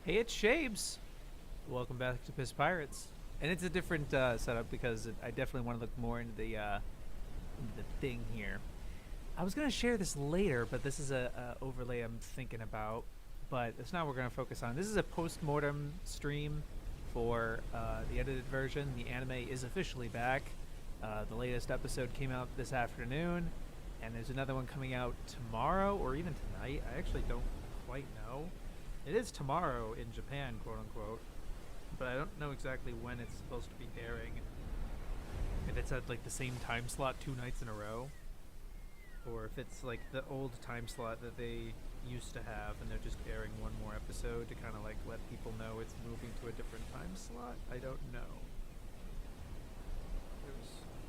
Hey, it's Shabes. Welcome back to Piss Pirates. And it's a different setup because I definitely want to look more into the thing here. I was going to share this later, but this is a overlay I'm thinking about. But it's not what we're going to focus on. This is a post-mortem stream for the edited version. The anime is officially back. The latest episode came out this afternoon, and there's another one coming out tomorrow or even tonight. I actually don't quite know. It is tomorrow in Japan, quote unquote, but I don't know exactly when it's supposed to be airing. If it's at like the same time slot 2 nights in a row, or if it's like the old time slot that they used to have and they're just airing one more episode to kind of like let people know it's moving to a different time slot. I don't know.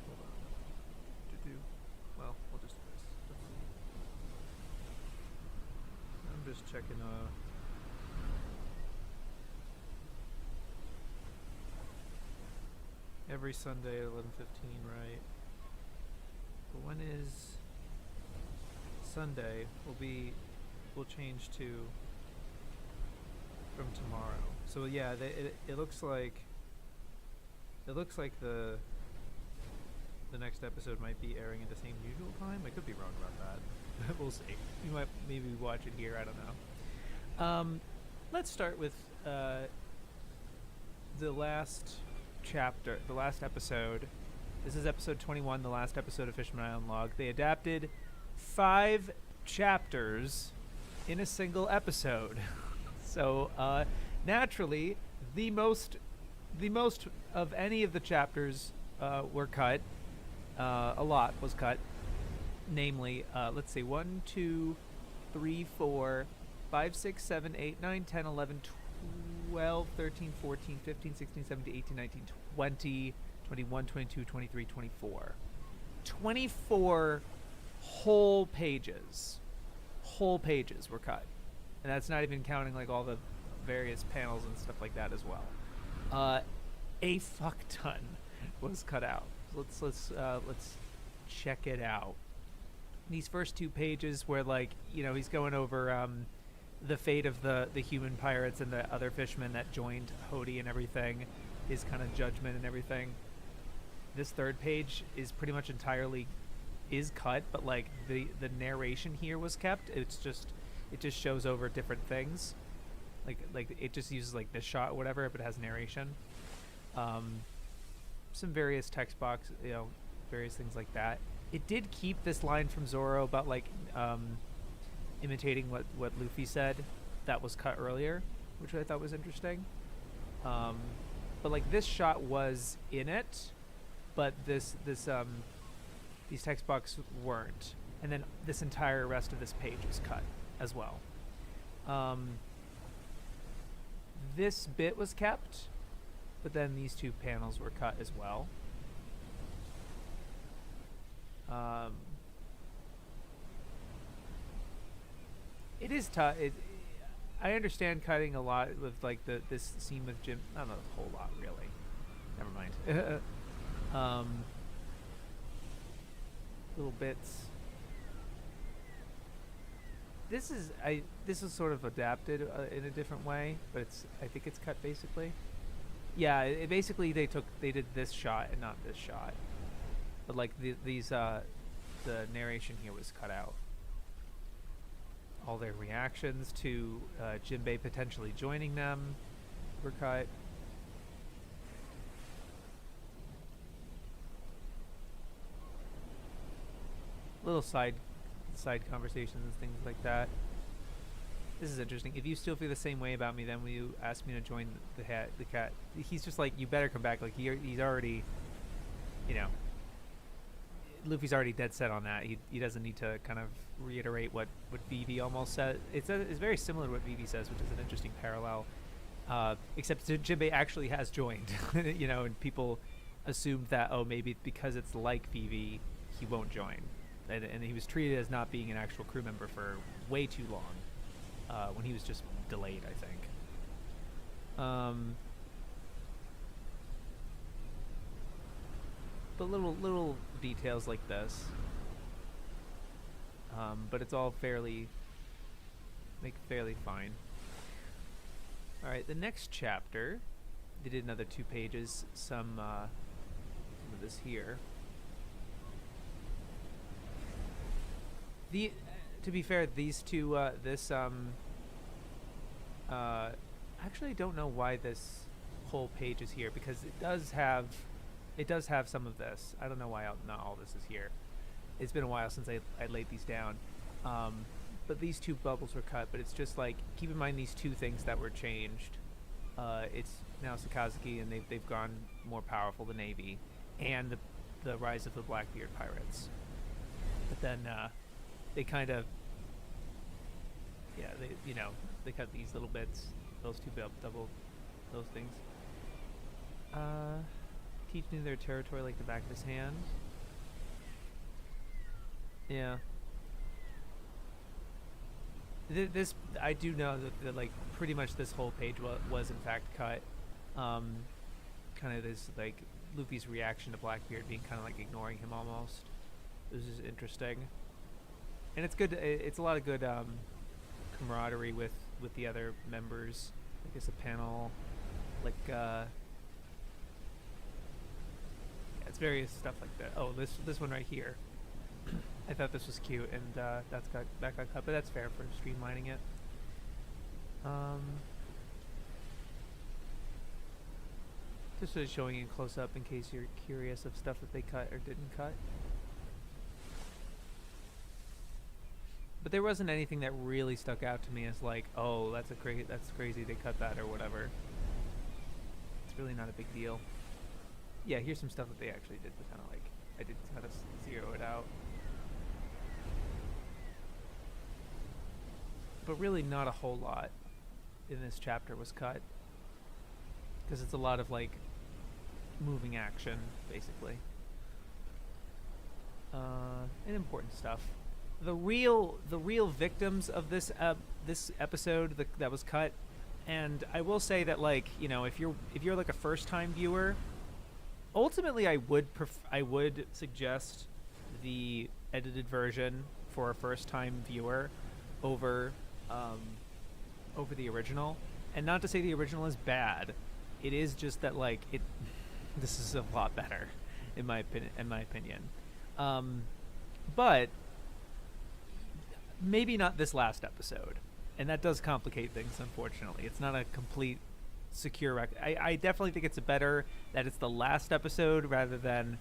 Hold on. Well, we'll just do this. I'm just checking every Sunday at 11:15, right? But when is Sunday? We'll change to from tomorrow. So yeah, it looks like the next episode might be airing at the same usual time. I could be wrong about that. We'll see. You might maybe watch it here. I don't know. Let's start with the last chapter, the last episode. This is episode 21, the last episode of Fishman Island Log. They adapted 5 chapters in a single episode. So naturally, the most of any of the chapters were cut. A lot was cut. Namely, let's see, 1, 2, 3, 4, 5, 6, 7, 8, 9, 10, 11, 12, 13, 14, 15, 16, 17, 18, 19, 20, 21, 22, 23, 24. 24 whole pages. Whole pages were cut. And that's not even counting like all the various panels and stuff like that as well. A fuck ton was cut out. Let's check it out. These first 2 pages where like, you know, he's going over the fate of the human pirates and the other fishermen that joined Hody and everything, his kind of judgment and everything. This 3rd page is pretty much entirely is cut, but like the narration here was kept. It just shows over different things. Like it just uses like this shot or whatever, but it has narration. Some various text box, you know, various things like that. It did keep this line from Zoro about like imitating what Luffy said that was cut earlier, which I thought was interesting. But like this shot was in it, but these text boxes weren't, and then this entire rest of this page is cut as well. This bit was kept, but then these 2 panels were cut as well. It is tough. I understand cutting a lot with like this scene with Jim. I don't know, a whole lot really. Never mind. Little bits. This is sort of adapted in a different way, but I think it's cut basically. Yeah, basically they did this shot and not this shot, but like the narration here was cut out. All their reactions to Jinbei potentially joining them were cut. Little side conversations and things like that. This is interesting. If you still feel the same way about me, then will you ask me to join the cat? He's just like, you better come back. Like he's already, you know, Luffy's already dead set on that. He doesn't need to kind of reiterate what Vivi almost said. It's very similar to what Vivi says, which is an interesting parallel. Except Jinbei actually has joined, you know, and people assumed that, oh, maybe because it's like Vivi, he won't join. And he was treated as not being an actual crew member for way too long, when he was just delayed, I think. But little details like this, but it's all fairly fine. All right, the next chapter, they did another 2 pages. Some of this here. To be fair, these two, actually, I don't know why this whole page is here, because it does have some of this. I don't know why not all this is here. It's been a while since I laid these down. But these 2 bubbles were cut, but it's just like, keep in mind these 2 things that were changed. It's now Sakazuki, and they've gone more powerful, the Navy, and the rise of the Blackbeard pirates. But then they kind of, they cut these little bits, those 2 double, those things. Teaching their territory like the back of his hand. Yeah. This, I do know that like pretty much this whole page was in fact cut. Kind of this like Luffy's reaction to Blackbeard being kind of like ignoring him almost. This is interesting, and it's good. It's a lot of good camaraderie with the other members. I guess a panel, like it's various stuff like that. Oh, this one right here. I thought this was cute, and that got cut, but that's fair for streamlining it. Just sort of showing it close up in case you're curious of stuff that they cut or didn't cut. But there wasn't anything that really stuck out to me as like, oh, that's crazy they cut that or whatever. It's really not a big deal. Yeah, here's some stuff that they actually did, but kind of like I did kind of zero it out. But really not a whole lot in this chapter was cut, because it's a lot of like moving action basically, and important stuff. The real victims of this episode that was cut, and I will say that like, you know, if you're like a first time viewer, ultimately I would suggest the edited version for a first time viewer over the original. And not to say the original is bad, it is just that like this is a lot better in my opinion. But maybe not this last episode, and that does complicate things, unfortunately. It's not a complete secure I definitely think it's better that it's the last episode rather than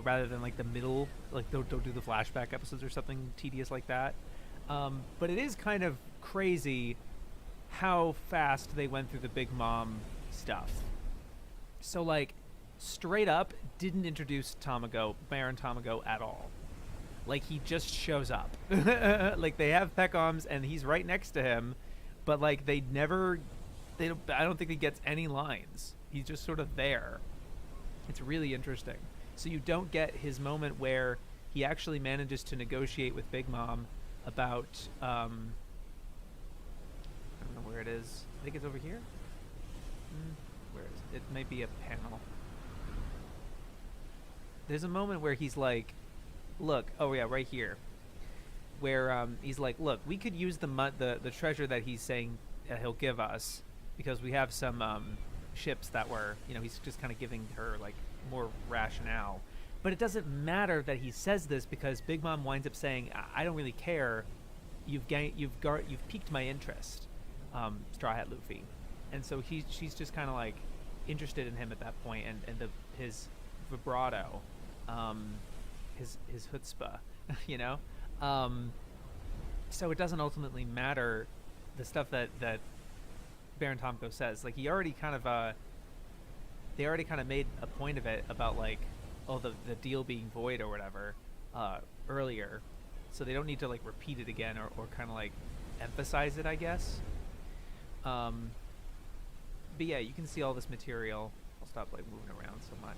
rather than like the middle, like don't do the flashback episodes or something tedious like that. But it is kind of crazy how fast they went through the Big Mom stuff. So like straight up didn't introduce Baron Tamago at all. Like he just shows up. Like they have Peckhams and he's right next to him, but like I don't think he gets any lines. He's just sort of there. It's really interesting. So you don't get his moment where he actually manages to negotiate with Big Mom about I don't know where it is. I think it's over here. Where is it? It might be a panel. There's a moment where he's like, look, oh yeah, right here, where he's like, look, we could use the treasure that he's saying he'll give us, because we have some ships that were, he's just kind of giving her like more rationale. But it doesn't matter that he says this, because Big Mom winds up saying, I don't really care. You've piqued my interest, Straw Hat Luffy. And so she's just kind of like interested in him at that point, and his vibrato, his chutzpah, so it doesn't ultimately matter the stuff that Baron Tomko says. Like they already kind of made a point of it about like, oh, the deal being void or whatever earlier, so they don't need to like repeat it again or kind of like emphasize it, I guess. But yeah, you can see all this material. I'll stop like moving around so much.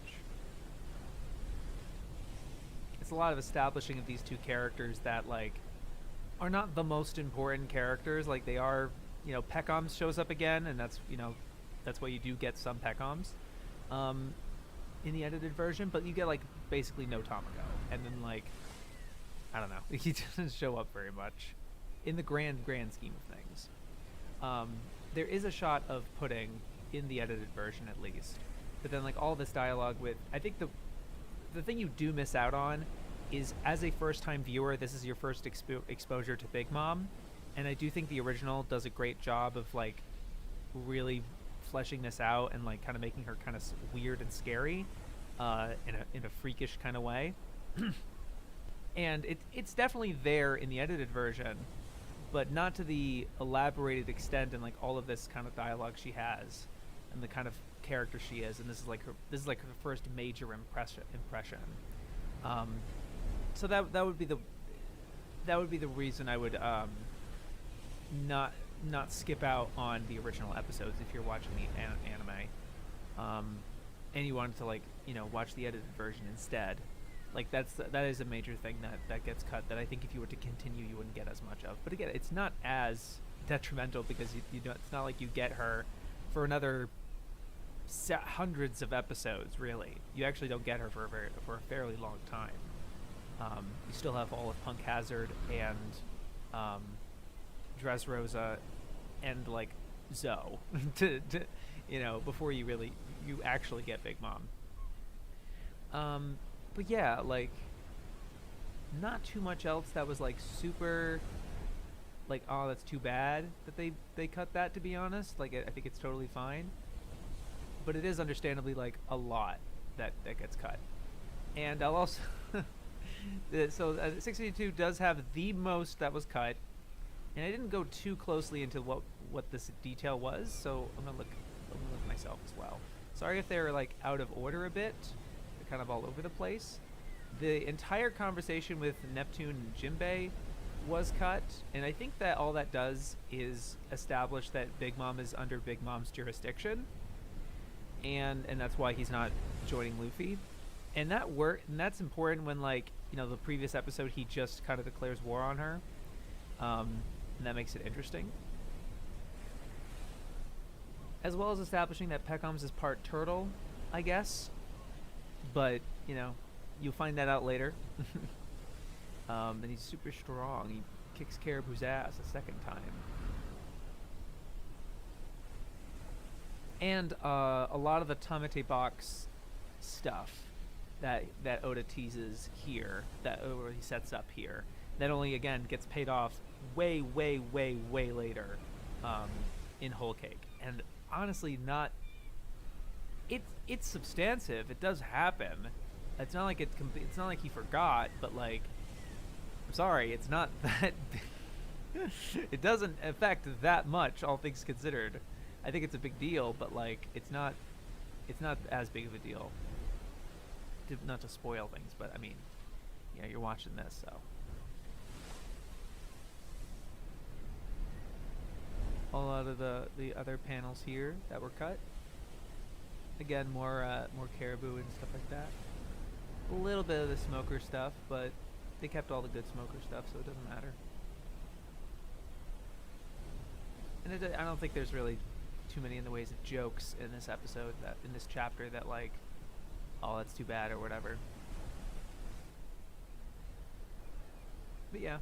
It's a lot of establishing of these two characters that like are not the most important characters. Like they are, Peckhams shows up again, and that's why you do get some Peckhams in the edited version, but you get like basically no Tamago, and then like I don't know, he doesn't show up very much in the grand scheme of things. Um, there is a shot of Pudding in the edited version, at least. But then, like, all this dialogue with, I think the thing you do miss out on is, as a first-time viewer, this is your first exposure to Big Mom, and I do think the original does a great job of, like, really fleshing this out and, like, kind of making her kind of weird and scary, in a freakish kind of way. And it's definitely there in the edited version, but not to the elaborated extent and, like, all of this kind of dialogue she has and the kind of character she is. And this is like her first major impression. So that would be the reason I would not skip out on the original episodes if you're watching the anime, and you wanted to, like, you know, watch the edited version instead. Like, that is a major thing that gets cut that I think if you were to continue you wouldn't get as much of. But again, it's not as detrimental because you don't, it's not like you get her for another hundreds of episodes. Really, you actually don't get her for a fairly long time. You still have all of Punk Hazard and Dressrosa and, like, Zoe to you know, before you actually get Big Mom. But yeah, like, not too much else that was, like, super, like, oh, that's too bad that they cut that, to be honest. Like, I think it's totally fine. But it is understandably, like, a lot that gets cut. And I'll also... so 682 does have the most that was cut. And I didn't go too closely into what this detail was, so I'm gonna look myself as well. Sorry if they're, like, out of order a bit. They're kind of all over the place. The entire conversation with Neptune and Jinbei was cut, and I think that all that does is establish that Big Mom is under Big Mom's jurisdiction, and that's why he's not joining Luffy. And that's important when, like, you know, the previous episode he just kind of declares war on her, and that makes it interesting. As well as establishing that Peckham's is part turtle, I guess. But, you know, you'll find that out later. And he's super strong. He kicks Caribou's ass a second time. And a lot of the Tamete box stuff that Oda teases here, or he sets up here, that only, again, gets paid off way, way, way, way later in Whole Cake. And honestly, it's substantive. It does happen. It's not like it's not like he forgot, but, like, I'm sorry, it's not that it doesn't affect that much, all things considered. I think it's a big deal, but, like, it's not as big of a deal. Not to spoil things, but I mean, yeah, you're watching this, so. A lot of the other panels here that were cut. Again, more Caribou and stuff like that. A little bit of the Smoker stuff, but they kept all the good Smoker stuff, so it doesn't matter. And I don't think there's really too many in the ways of jokes in this episode, in this chapter, that, like, oh, that's too bad or whatever. But yeah.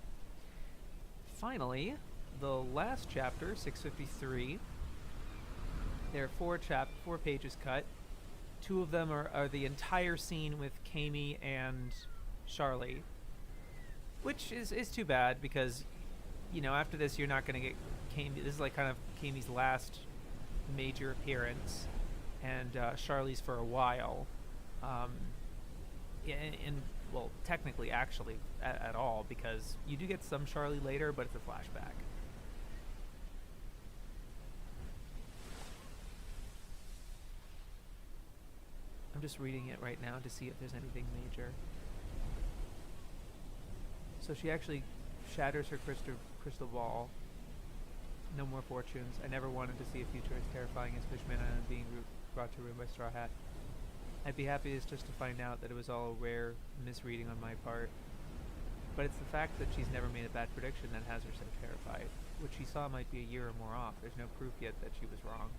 Finally, the last chapter, 653. There are four pages cut. Two of them are the entire scene with Kami and Charlie, which is too bad because, you know, after this you're not going to get Kami. This is, like, kind of Kami's last major appearance, and Charlie's for a while. Well, technically, actually, at all, because you do get some Charlie later, but it's a flashback. I'm just reading it right now to see if there's anything major. So she actually shatters her crystal ball. No more fortunes. I never wanted to see a future as terrifying as Fishman Island being brought to ruin by Straw Hat. I'd be happy as just to find out that it was all a rare misreading on my part. But it's the fact that she's never made a bad prediction that has her so terrified. What she saw might be a year or more off. There's no proof yet that she was wrong.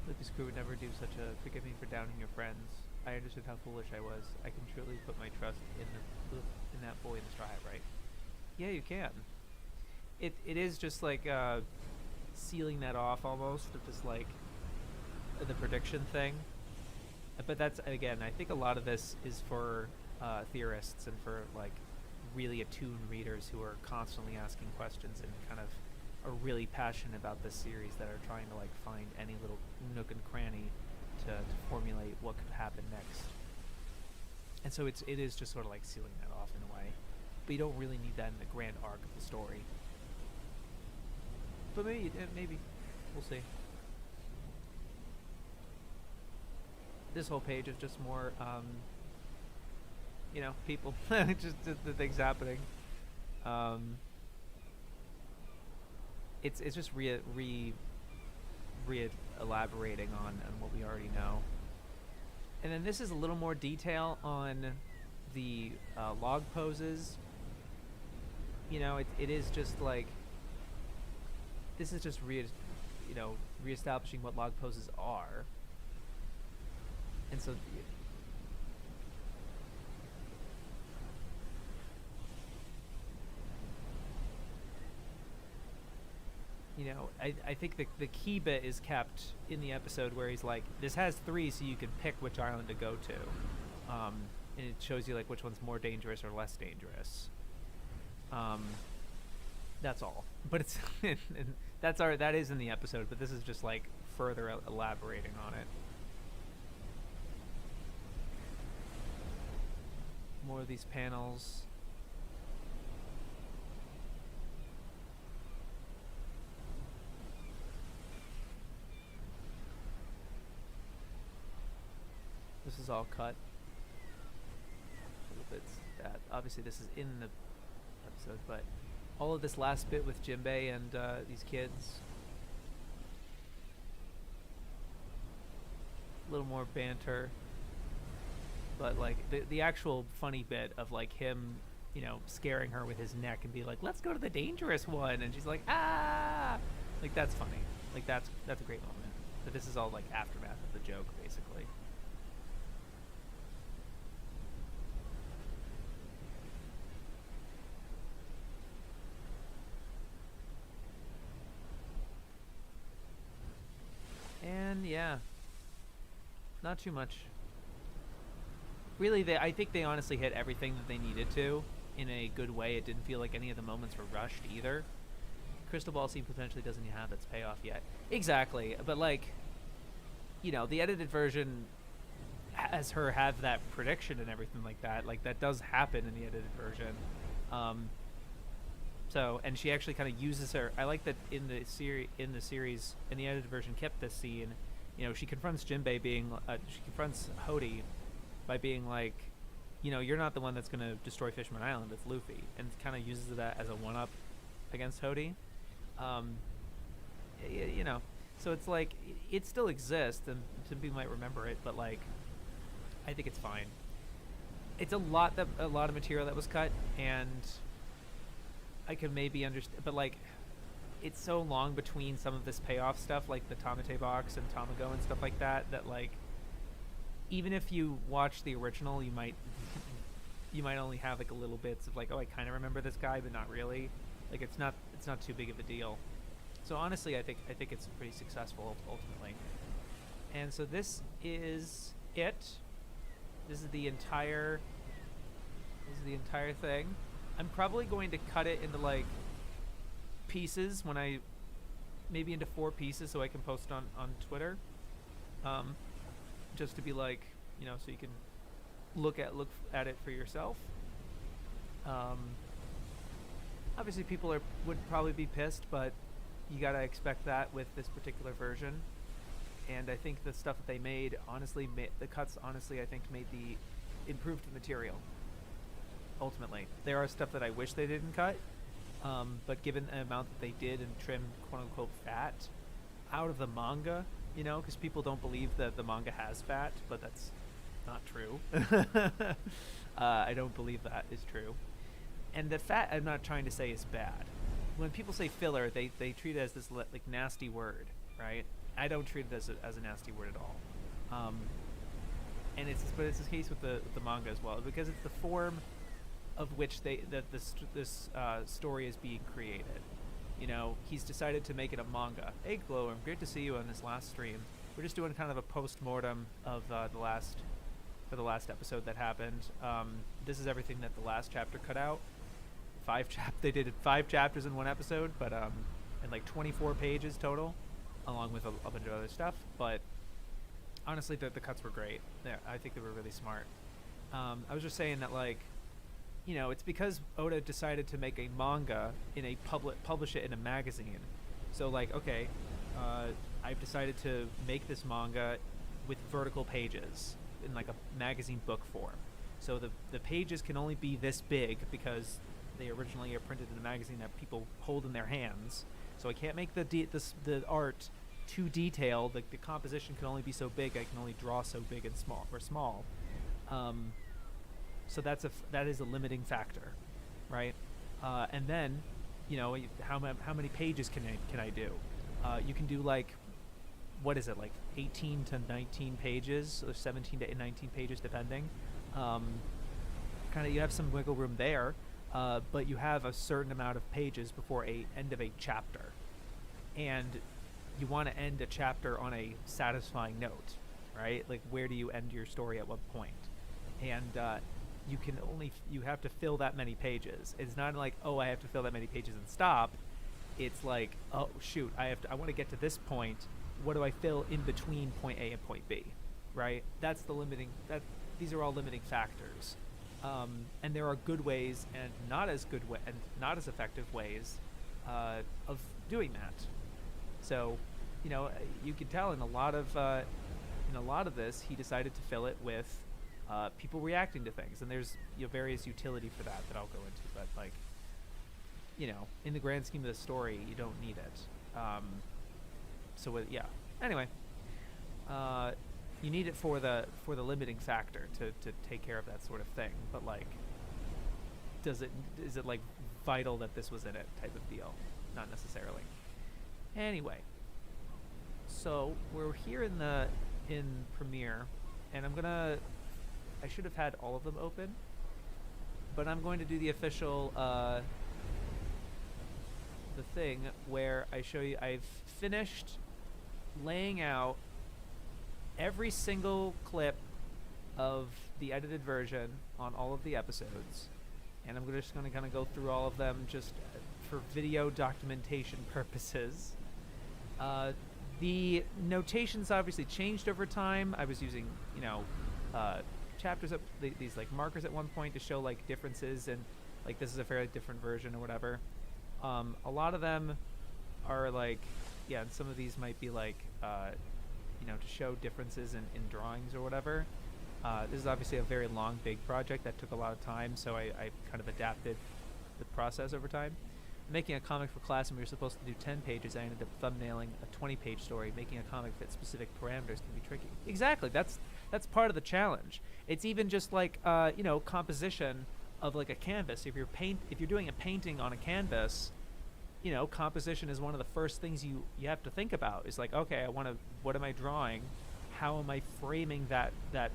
Lucas Crew would never do such a forgive me for downing your friends. I understood how foolish I was. I can truly put my trust in that boy in the Straw Hat, right? Yeah, you can. it is just like sealing that off almost of just like the prediction thing. But that's, again, I think a lot of this is for theorists and for like really attuned readers who are constantly asking questions and kind of are really passionate about this series, that are trying to like find any little nook and cranny to formulate what could happen next. And so it is just sort of like sealing that off in a way, but you don't really need that in the grand arc of the story. But maybe we'll see. This whole page is just more, people, just the things happening. It's just re elaborating on what we already know. And then this is a little more detail on the log poses. It is just like, this is just reestablishing what log poses are. And so I think the key bit is kept in the episode where he's like, this has 3, so you can pick which island to go to, and it shows you like which one's more dangerous or less dangerous. That's all, but it's and that is in the episode, but this is just like further elaborating on it. More of these panels. This is all cut. Little bits that obviously this is in the episode, but all of this last bit with Jinbei and these kids. A little more banter. But like the actual funny bit of like him, scaring her with his neck and be like, "Let's go to the dangerous one," and she's like, "Ah!" Like, that's funny. Like that's a great moment. But this is all like aftermath of the joke, basically. And yeah, not too much. Really, I think they honestly hit everything that they needed to in a good way. It didn't feel like any of the moments were rushed either. Crystal Ball Scene potentially doesn't have its payoff yet. Exactly, but like, the edited version has her have that prediction and everything like that. Like, that does happen in the edited version. So, and she actually kind of uses her. I like that in the series, in the edited version, kept this scene. She confronts Jinbei she confronts Hody by being like, you're not the one that's going to destroy Fishman Island, it's Luffy. And kind of uses that as a one-up against Hody. So it's like, it still exists, and some people might remember it, but like, I think it's fine. It's a lot of material that was cut, and I could maybe understand, but like, it's so long between some of this payoff stuff, like the Tamate box and Tamago and stuff like that, that like, even if you watch the original, you might only have like a little bits of like, oh, I kind of remember this guy, but not really. Like, it's not too big of a deal. So honestly, I think it's pretty successful ultimately. And so this is it. This is the entire thing. I'm probably going to cut it into like pieces maybe into 4 pieces, so I can post on Twitter. Just to be like, so you can look at it for yourself. Obviously people would probably be pissed, but you gotta expect that with this particular version. And I think the stuff that they made, honestly, the cuts, honestly, I think improved the material. Ultimately, there are stuff that I wish they didn't cut, but given the amount that they did and trimmed "quote unquote" fat out of the manga, because people don't believe that the manga has fat, but that's not true. I don't believe that is true. And the fat, I'm not trying to say is bad. When people say filler, they treat it as this like nasty word, right? I don't treat it as a nasty word at all. And it's the case with the manga as well, because it's the form of which this story is being created. he's decided to make it a manga. Hey, Glowworm, great to see you on this last stream. We're just doing kind of a post-mortem of the last episode that happened. This is everything that the last chapter cut out. They did 5 chapters in one episode, but and like 24 pages total, along with a bunch of other stuff. But honestly, the cuts were great. I think they were really smart. I was just saying that, like, it's because Oda decided to make a manga in a publish it in a magazine. So, like, okay, I've decided to make this manga with vertical pages in like a magazine book form. So the pages can only be this big because they originally are printed in a magazine that people hold in their hands. So I can't make the art too detailed. Like, the composition can only be so big. I can only draw so big and small. So that is a limiting factor, right? And then, how many pages can I do? You can do, like, what is it, like 18 to 19 pages, or 17 to 19 pages, depending. Kind of, you have some wiggle room there, but you have a certain amount of pages before end of a chapter, and you want to end a chapter on a satisfying note, right? Like, where do you end your story at what point? And you have to fill that many pages. It's not like, oh, I have to fill that many pages and stop. It's like, oh shoot, I want to get to this point. What do I fill in between point A and point B, right? That's the limiting. These are all limiting factors, and there are good ways and not as effective ways of doing that. So, you can tell in a lot of this, he decided to fill it with people reacting to things, and there's various utility for that I'll go into. But, like, in the grand scheme of the story, you don't need it. Yeah. Anyway, you need it for the limiting factor to take care of that sort of thing. But, like, is it like vital that this was in it type of deal? Not necessarily. Anyway, so we're here in Premiere, and I should have had all of them open, but I'm going to do the official the thing where I show you I've finished laying out every single clip of the edited version on all of the episodes, and I'm just going to kind of go through all of them just for video documentation purposes. The notations obviously changed over time. I was using chapters up these like markers at one point to show like differences, and like this is a fairly different version or whatever. A lot of them are like, and some of these might be like, to show differences in drawings or whatever. This is obviously a very long, big project that took a lot of time, so I kind of adapted the process over time. Making a comic for class, and we were supposed to do 10 pages, I ended up thumbnailing a 20-page story. Making a comic fit specific parameters can be tricky. Exactly, that's part of the challenge. It's even just like, composition of like a canvas. If you're doing a painting on a canvas, composition is one of the first things you have to think about. Is like, okay, what am I drawing? How am I framing that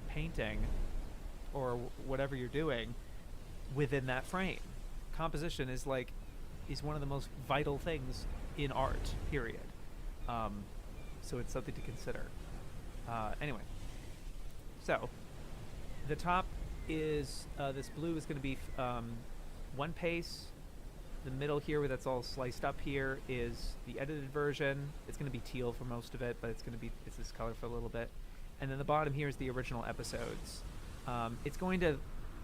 painting or whatever you're doing within that frame? Composition is one of the most vital things in art, period. So it's something to consider. Anyway, so the top is this blue is going to be one pace. The middle here, where that's all sliced up here, is the edited version. It's going to be teal for most of it, but it's this color for a little bit. And then the bottom here is the original episodes. It's going to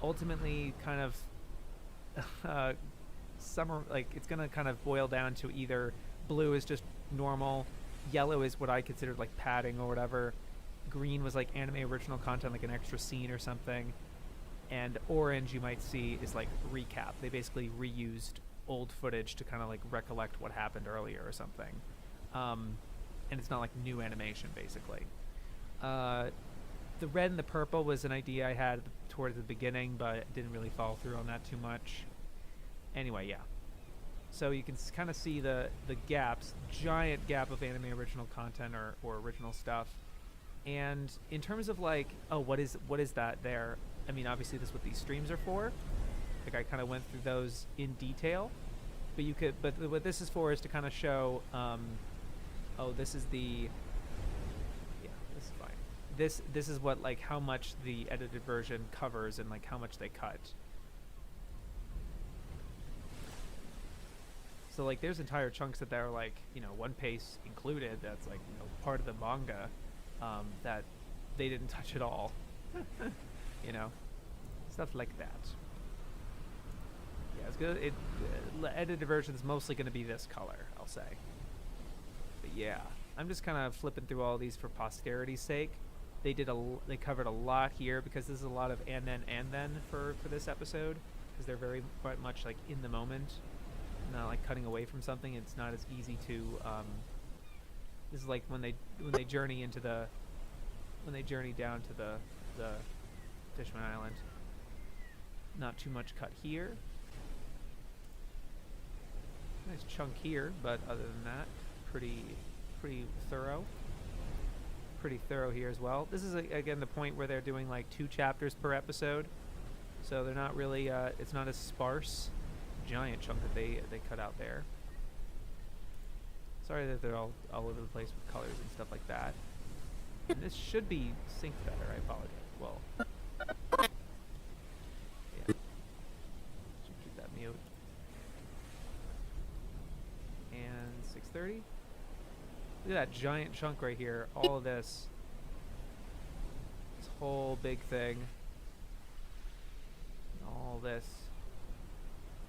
ultimately kind of it's going to kind of boil down to either blue is just normal, yellow is what I considered like padding or whatever, green was like anime original content, like an extra scene or something, and orange you might see is like recap. They basically reused old footage to kind of like recollect what happened earlier or something, and it's not like new animation basically. The red and the purple was an idea I had towards the beginning, but didn't really follow through on that too much. Anyway, yeah. So you can kind of see the gaps, giant gap of anime original content or original stuff. And in terms of like, oh, what is that there? I mean, obviously this is what these streams are for. Like I kind of went through those in detail. But you could, but what this is for is to kind of show, oh, this is the, yeah, this is fine. This is what, like, how much the edited version covers and like how much they cut. So like there's entire chunks that are like, you know, one pace included, that's like, you know, part of the manga, that they didn't touch at all. You know, stuff like that. Yeah, it's good. Edited version is mostly going to be this color, I'll say. But yeah, I'm just kind of flipping through all these for posterity's sake. They covered a lot here because this is a lot of and then for this episode, because they're very much like in the moment, not like cutting away from something. It's not as easy to. This is like when they journey into when they journey down to the Fishman Island. Not too much cut here. Nice chunk here, but other than that, pretty thorough. Pretty thorough here as well. This is again the point where they're doing like 2 chapters per episode, so they're not really. It's not as sparse. Giant chunk that they cut out there. Sorry that they're all over the place with colors and stuff like that. And this should be synced better. I apologize. Well, yeah. Should keep that mute. And 630. Look at that giant chunk right here. All of this whole big thing. All this.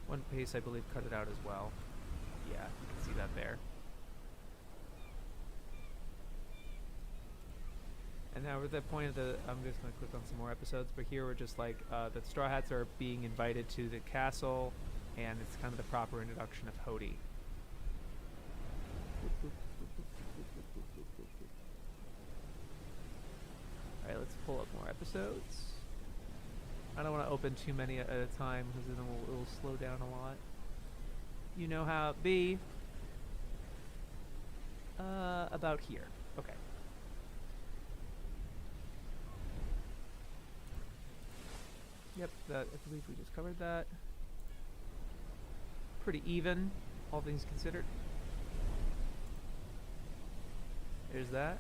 One Piece, I believe, cut it out as well. Yeah, you can see that there. And now we're at the point of I'm just going to click on some more episodes, but here we're just like, the Straw Hats are being invited to the castle, and it's kind of the proper introduction of Hody. Alright, let's pull up more episodes. I don't want to open too many at a time because then it'll slow down a lot. You know how it be. About here. Okay. Yep, I believe we just covered that. Pretty even, all things considered. There's that.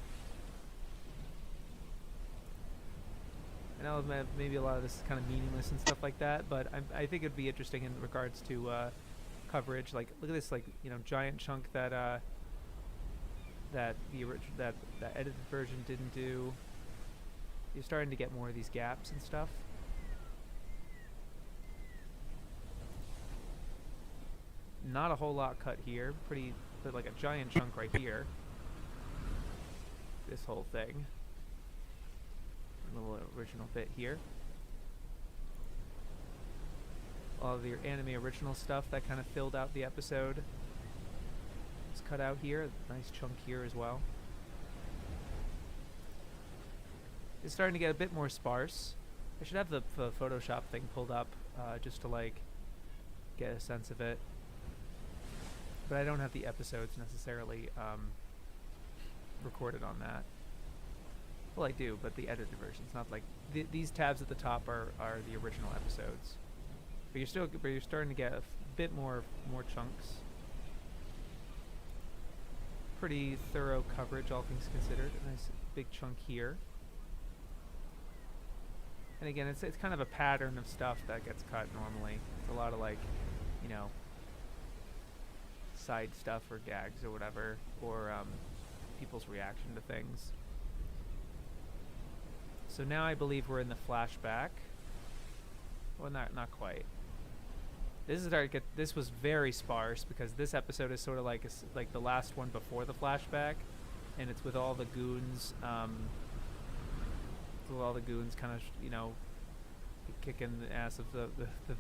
I know maybe a lot of this is kind of meaningless and stuff like that, but I think it'd be interesting in regards to coverage. Like, look at this, like, you know, giant chunk that that edited version didn't do. You're starting to get more of these gaps and stuff. Not a whole lot cut here. But like a giant chunk right here. This whole thing. A little original bit here. All of your anime original stuff that kind of filled out the episode. It's cut out here. Nice chunk here as well. It's starting to get a bit more sparse. I should have the Photoshop thing pulled up just to like get a sense of it. But I don't have the episodes necessarily recorded on that. Well, I do, but the edited version's not like these tabs at the top are the original episodes. But you're starting to get a bit more chunks. Pretty thorough coverage, all things considered. A nice big chunk here. And again, it's kind of a pattern of stuff that gets cut normally. It's a lot of like, you know, side stuff or gags or whatever, or people's reaction to things. So now I believe we're in the flashback. Well, not quite. This was very sparse because this episode is sort of like like the last one before the flashback, and it's with all the goons. With all the goons kind of you know kicking the ass of the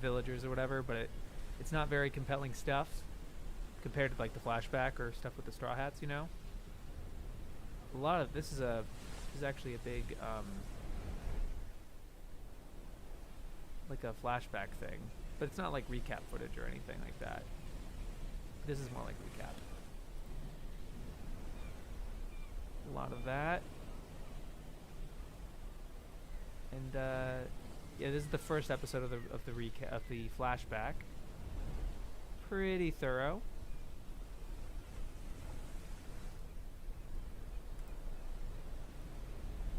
villagers or whatever, but it's not very compelling stuff compared to like the flashback or stuff with the Straw Hats. You know, a lot of this is actually a big like a flashback thing, but it's not like recap footage or anything like that. This is more like recap. A lot of that. And yeah, this is the first episode of the recap of the flashback. pretty thorough.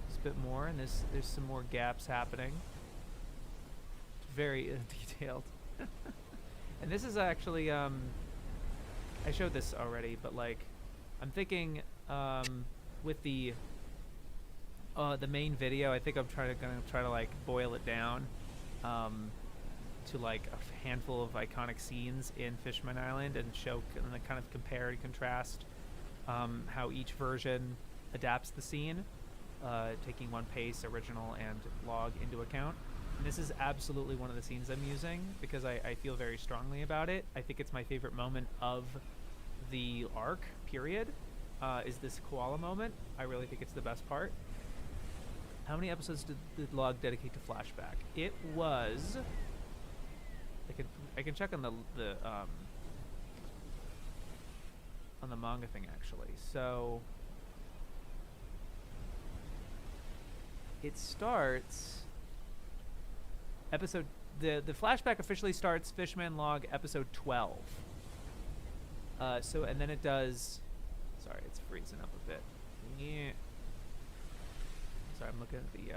Just a bit more, and there's some more gaps happening. It's very detailed. And this is actually, I showed this already, but like, I'm thinking with the main video, I think I'm gonna try to like boil it down to like a handful of iconic scenes in Fishman Island and show and kind of compare and contrast how each version adapts the scene, taking One Pace, original, and log into account. And this is absolutely one of the scenes I'm using because I feel very strongly about it. I think it's my favorite moment of the arc, period, is this koala moment. I really think it's the best part. How many episodes did the log dedicate to flashback? It was... I can check on the on the manga thing, actually. So... it starts... episode... The flashback officially starts Fishman Log episode 12. So, and then it does... Sorry, it's freezing up a bit. Yeah. Sorry, I'm looking at the...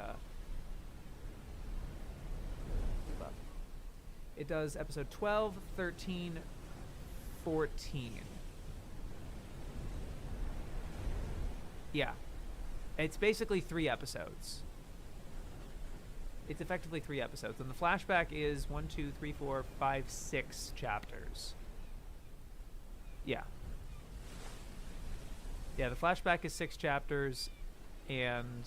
It does episode 12, 13, 14. Yeah. It's basically 3 episodes. It's effectively 3 episodes. And the flashback is 1, 2, 3, 4, 5, 6 chapters. Yeah. Yeah, the flashback is 6 chapters, and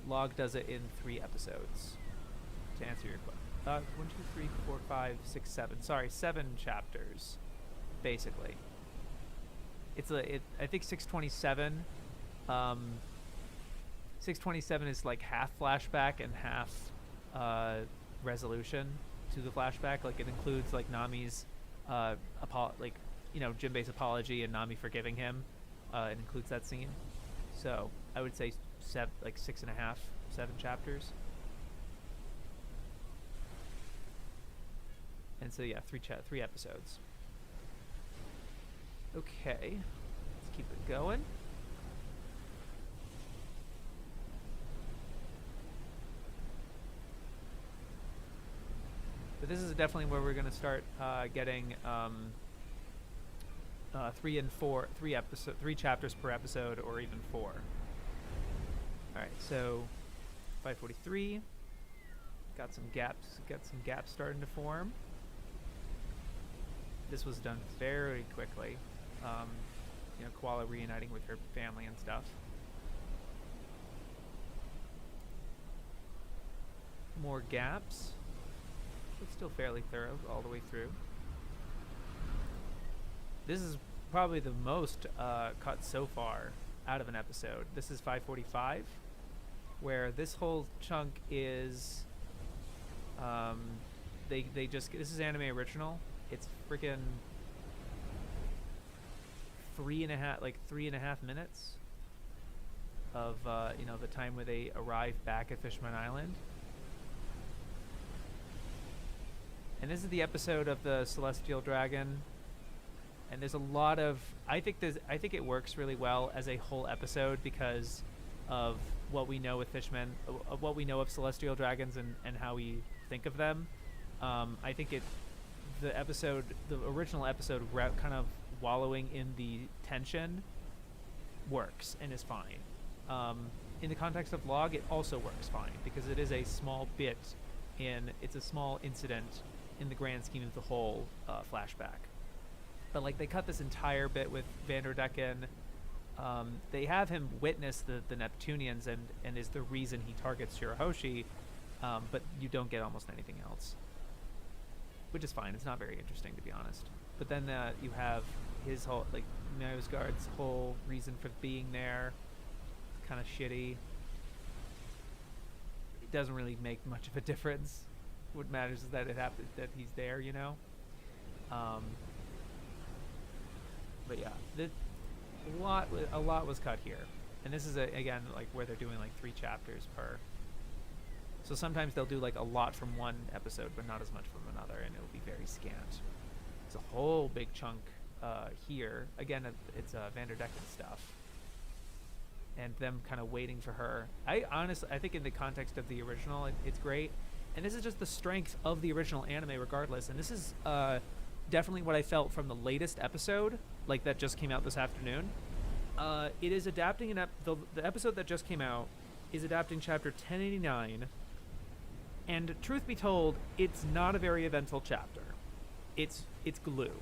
Log does it in 3 episodes. To answer your question. 1, 2, 3, 4, 5, 6, 7. Sorry, 7 chapters, basically. It's I think 627. 627 is like half flashback and half resolution to the flashback. Like it includes like Nami's Jinbei's apology and Nami forgiving him. It includes that scene. So I would say 6.5, 7 chapters. And so yeah, 3 episodes. Okay, let's keep it going. But this is definitely where we're going to start getting 3 and 4, 3 chapters per episode, or even 4. All right, so 543. Got some gaps starting to form. This was done very quickly. Koala reuniting with her family and stuff. More gaps. It's still fairly thorough all the way through. This is probably the most cut so far out of an episode. This is 545, where this whole chunk is this is anime original. It's freaking 3.5 minutes of the time where they arrive back at Fishman Island. And this is the episode of the Celestial Dragon. And there's a lot of I think it works really well as a whole episode because of what we know with Fishmen, of what we know of Celestial Dragons and how we think of them. I think the original episode kind of wallowing in the tension works and is fine. In the context of Log, it also works fine because it is a small bit it's a small incident in the grand scheme of the whole flashback. But like they cut this entire bit with Vanderdecken. They have him witness the Neptunians and is the reason he targets Shirahoshi, but you don't get almost anything else. Which is fine. It's not very interesting, to be honest. But then you have his whole, like, Nosguard's whole reason for being there. It's kind of shitty. It doesn't really make much of a difference. What matters is that that he's there, But yeah, a lot was cut here. And this is, again, like, where they're doing, like, 3 chapters per So sometimes they'll do like a lot from one episode, but not as much from another, and it'll be very scant. It's a whole big chunk here. Again, it's Vanderdecken stuff, and them kind of waiting for her. I think in the context of the original, it's great, and this is just the strength of the original anime, regardless. And this is definitely what I felt from the latest episode, like that just came out this afternoon. It is adapting the episode that just came out is adapting chapter 1089, and truth be told, it's not a very eventful chapter. It's glue,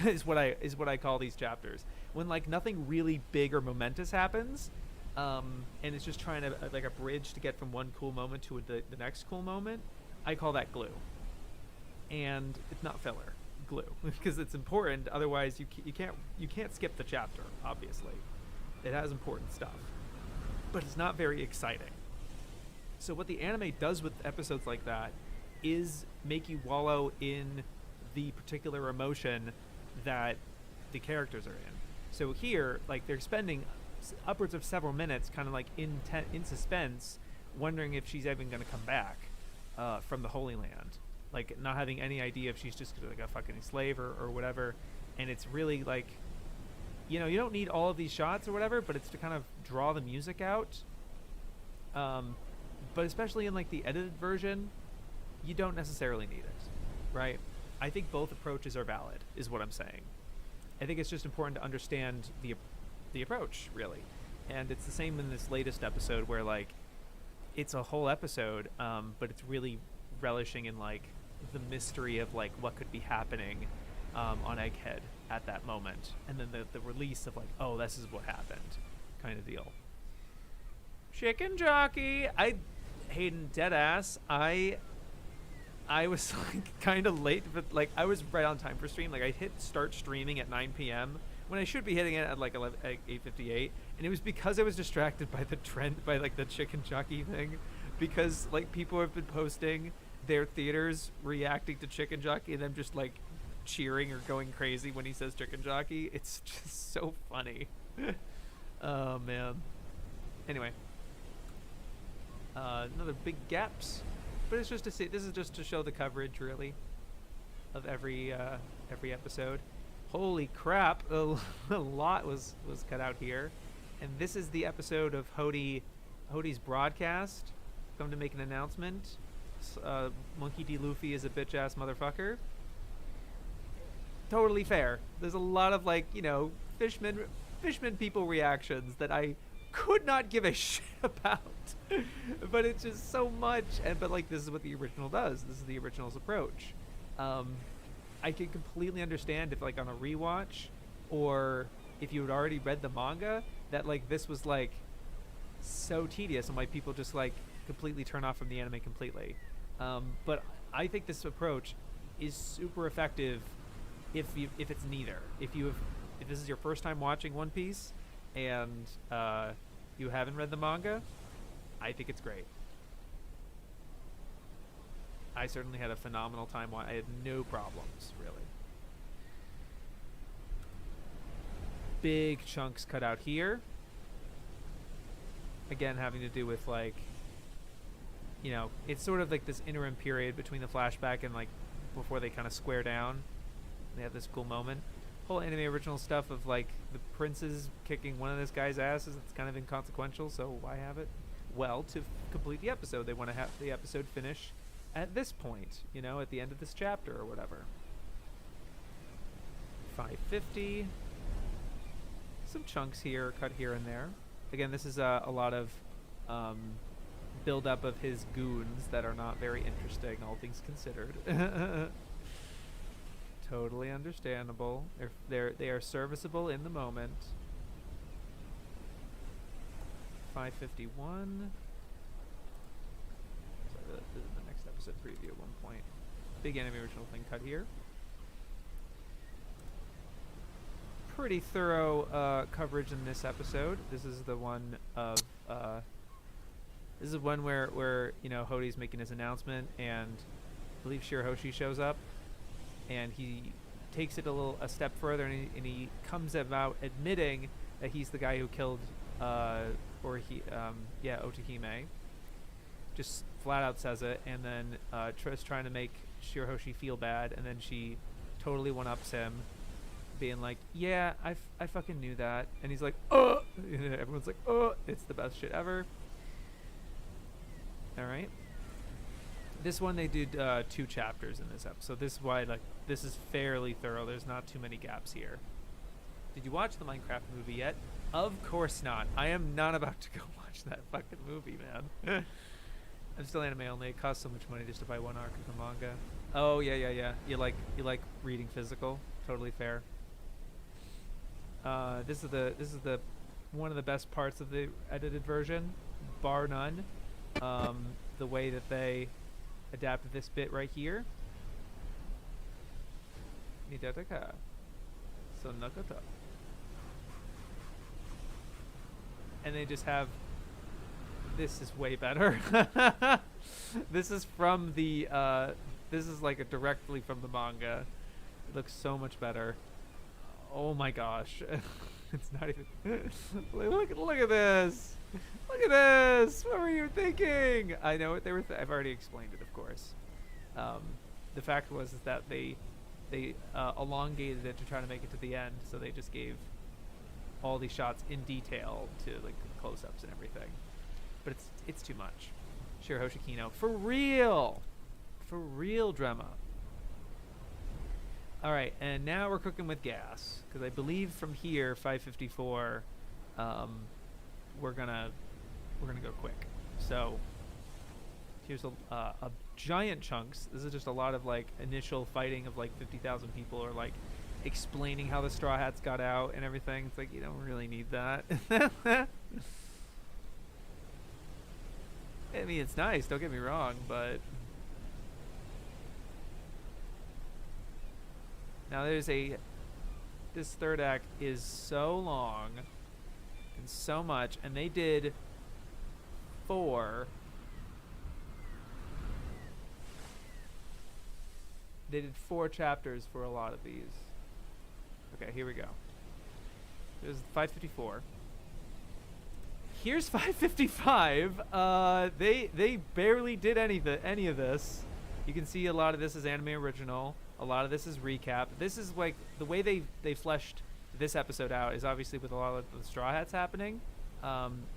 is what I call these chapters. When like nothing really big or momentous happens, and it's just trying to like a bridge to get from one cool moment to the next cool moment. I call that glue, and it's not filler glue because it's important. Otherwise, you can't skip the chapter. Obviously, it has important stuff, but it's not very exciting. So what the anime does with episodes like that is make you wallow in the particular emotion that the characters are in. So here, like, they're spending upwards of several minutes kind of like in suspense, wondering if she's even going to come back from the Holy Land, like not having any idea if she's just like a fucking slave or whatever. And it's really like, you know, you don't need all of these shots or whatever, but it's to kind of draw the music out. But especially in like the edited version, you don't necessarily need it, right? I think both approaches are valid, is what I'm saying. I think it's just important to understand the approach, really. And it's the same in this latest episode where like it's a whole episode, but it's really relishing in like the mystery of like what could be happening on Egghead at that moment, and then the release of like, oh, this is what happened, kind of deal. Chicken jockey, Hayden, deadass. I was like kind of late, but like I was right on time for stream. Like I hit start streaming at 9 p.m. when I should be hitting it at like 8:58, and it was because I was distracted by the trend, by like the chicken jockey thing, because like people have been posting their theaters reacting to chicken jockey and them just like cheering or going crazy when he says chicken jockey. It's just so funny. Oh man. Anyway, another big gaps. But it's just to see. This is just to show the coverage, really, of every episode. Holy crap! A lot was cut out here, and this is the episode of Hody's broadcast. Come to make an announcement. Monkey D. Luffy is a bitch ass motherfucker. Totally fair. There's a lot of like, you know, fishman people reactions that I could not give a shit about. But it's just so much, but like this is what the original does. This is the original's approach. I can completely understand if like on a rewatch, or if you had already read the manga, that like this was like so tedious and why people just like completely turn off from the anime completely. But I think this approach is super effective if it's neither. If this is your first time watching One Piece and you haven't read the manga, I think it's great. I certainly had a phenomenal time. I had no problems, really. Big chunks cut out here. Again, having to do with like, you know, it's sort of like this interim period between the flashback and like before they kind of square down. They have this cool moment. Whole anime original stuff of like the princes kicking one of this guy's asses. It's kind of inconsequential, so why have it? Well, to complete the episode, they want to have the episode finish at this point, you know, at the end of this chapter or whatever. 550. Some chunks here, cut here and there. Again, this is a lot of build-up of his goons that are not very interesting, all things considered. Totally understandable. They are serviceable in the moment. 551. So the next episode preview at one point. Big anime original thing cut here. Pretty thorough coverage in this episode. This is the one of this is one where you know Hody's making his announcement, and I believe Shirahoshi shows up, and he takes it a step further, and he comes about admitting that he's the guy who killed Otahime, which just flat out says it, and then Triss trying to make Shirahoshi feel bad, and then she totally one-ups him, being like, yeah, I fucking knew that. And he's like, oh! And everyone's like, oh! It's the best shit ever. Alright. This one they did 2 chapters in this episode. This is why, like, this is fairly thorough. There's not too many gaps here. Did you watch the Minecraft movie yet? Of course not. I am not about to go watch that fucking movie, man. I'm still anime only. It costs so much money just to buy one arc of the manga. Oh yeah. You like reading physical. Totally fair. This is the one of the best parts of the edited version, bar none. The way that they adapted this bit right here. Nidataka. Sonakata. And they just have, this is way better. This is from the this is like directly from the manga. It looks so much better. Oh my gosh. It's not even look at this. Look at this. What were you thinking? I know what they were I've already explained it, of course. The fact was is that they elongated it to try to make it to the end, so they just gave all these shots in detail to like close-ups and everything. But it's too much. Shirahoshi Kino. For real drama. Alright, and now we're cooking with gas. Because I believe from here, 554, we're gonna go quick. So here's a giant chunks. This is just a lot of like initial fighting of like 50,000 people, or like explaining how the Straw Hats got out and everything. It's like, you don't really need that. I mean, it's nice, don't get me wrong, but now this third act is so long and so much, and they did 4. They did 4 chapters for a lot of these. Okay, here we go. There's 554. Here's 555. They barely did any of this. You can see a lot of this is anime original. A lot of this is recap. This is like the way they fleshed this episode out is obviously with a lot of the Straw Hats happening.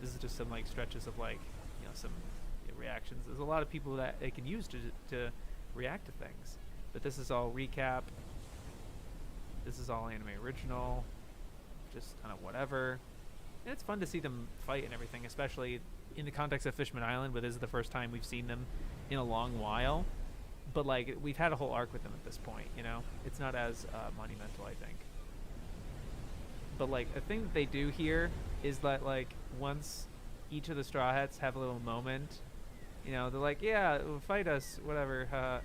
This is just some like stretches of like, you know, some reactions. There's a lot of people that they can use to react to things. But this is all recap. This is all anime original. Just kind of whatever. And it's fun to see them fight and everything, especially in the context of Fishman Island, where this is the first time we've seen them in a long while. But like, we've had a whole arc with them at this point, you know? It's not as monumental, I think. But like, a thing that they do here is that like, once each of the Straw Hats have a little moment, you know, they're like, yeah, fight us, whatever.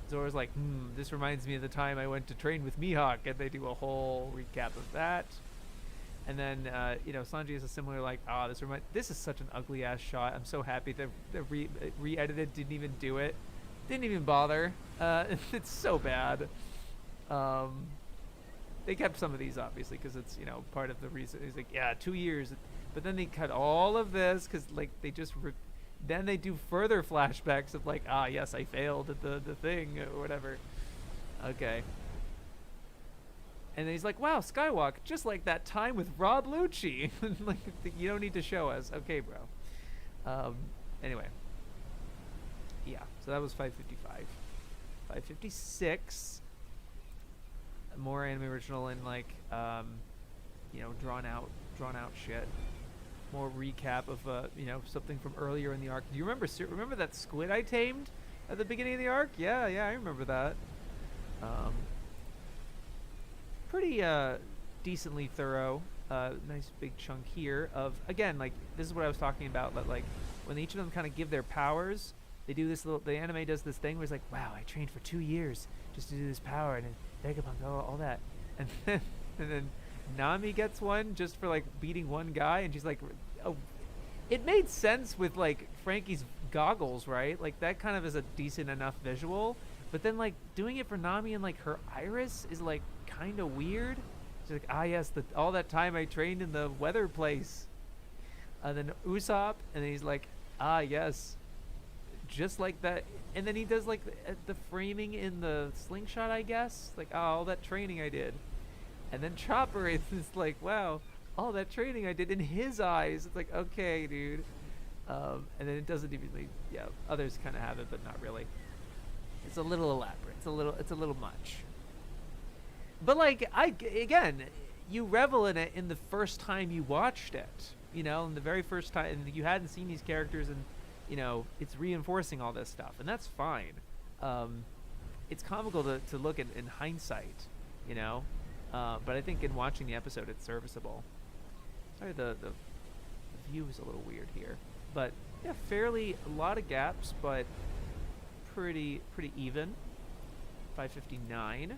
Zora's like, this reminds me of the time I went to train with Mihawk, and they do a whole recap of that. And then, you know, Sanji is a similar like, this is such an ugly ass shot. I'm so happy that the re-edited didn't even do it. Didn't even bother. It's so bad. They kept some of these obviously because it's, you know, part of the reason. He's like, yeah, 2 years, but then they cut all of this because like they just then they do further flashbacks of like, yes, I failed at the thing or whatever. Okay. And then he's like, wow, Skywalk, just like that time with Rob Lucci. Like, you don't need to show us. Okay, bro. Anyway. Yeah, so that was 555. 556. More anime original and like, you know, drawn out shit. More recap of, you know, something from earlier in the arc. Do you remember that squid I tamed at the beginning of the arc? Yeah, I remember that. Pretty decently thorough. Nice big chunk here of, again, like, this is what I was talking about, that like when each of them kind of give their powers, they do this the anime does this thing where it's like, wow, I trained for 2 years just to do this power, and then Vegapunk, all that, and then Nami gets one just for like beating one guy, and she's like, oh, it made sense with like Frankie's goggles, right? Like that kind of is a decent enough visual, but then like doing it for Nami and like her iris is like kind of weird. She's like, yes, all that time I trained in the weather place. And then Usopp, and then he's like, yes, just like that. And then he does like the framing in the slingshot, I guess. Like, oh, all that training I did. And then Chopper is like, wow, all that training I did in his eyes. It's like, okay, dude. And then it doesn't even, like, yeah, others kind of have it, but not really. It's a little elaborate. It's a little much. But like, again, you revel in it in the first time you watched it. You know, in the very first time, and you hadn't seen these characters, and you know, it's reinforcing all this stuff, and that's fine. It's comical to look at in hindsight, you know, but I think in watching the episode, it's serviceable. Sorry, the view is a little weird here, but yeah, a lot of gaps, but pretty even. 559.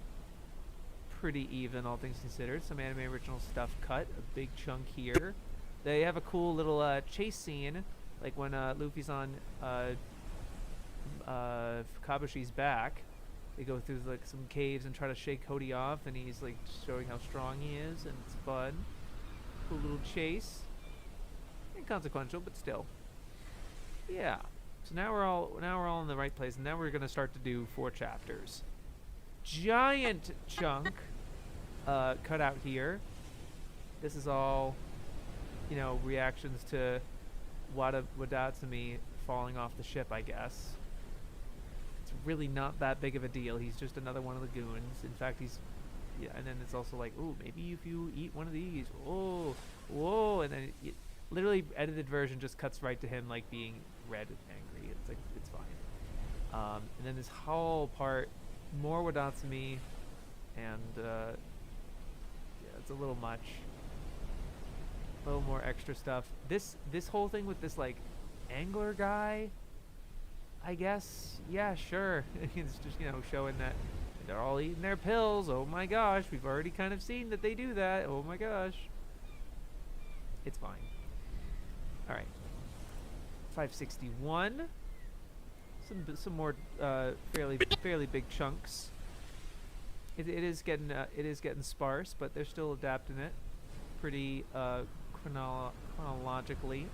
Pretty even, all things considered. Some anime original stuff cut, a big chunk here. They have a cool little chase scene, like when Luffy's on Kabushi's back. They go through like some caves and try to shake Cody off, and he's like showing how strong he is, and it's fun. Cool little chase. Inconsequential, but still. Yeah. So now we're all in the right place, and now we're gonna start to do 4 chapters. Giant chunk cut out here. This is all, you know, reactions to Wadatsumi falling off the ship, I guess. It's really not that big of a deal. He's just another one of the goons. In fact, yeah, and then it's also like, ooh, maybe if you eat one of these, oh, whoa, and then literally edited version just cuts right to him like being red and angry. It's like, it's fine. And then this whole part, more Wadatsumi, and yeah, it's a little much. A little more extra stuff. This whole thing with this like angler guy, I guess, yeah, sure. It's just, you know, showing that they're all eating their pills. Oh my gosh, we've already kind of seen that they do that. Oh my gosh. It's fine. All right. 561. Some more fairly big chunks. It is getting sparse, but they're still adapting it pretty chronologically.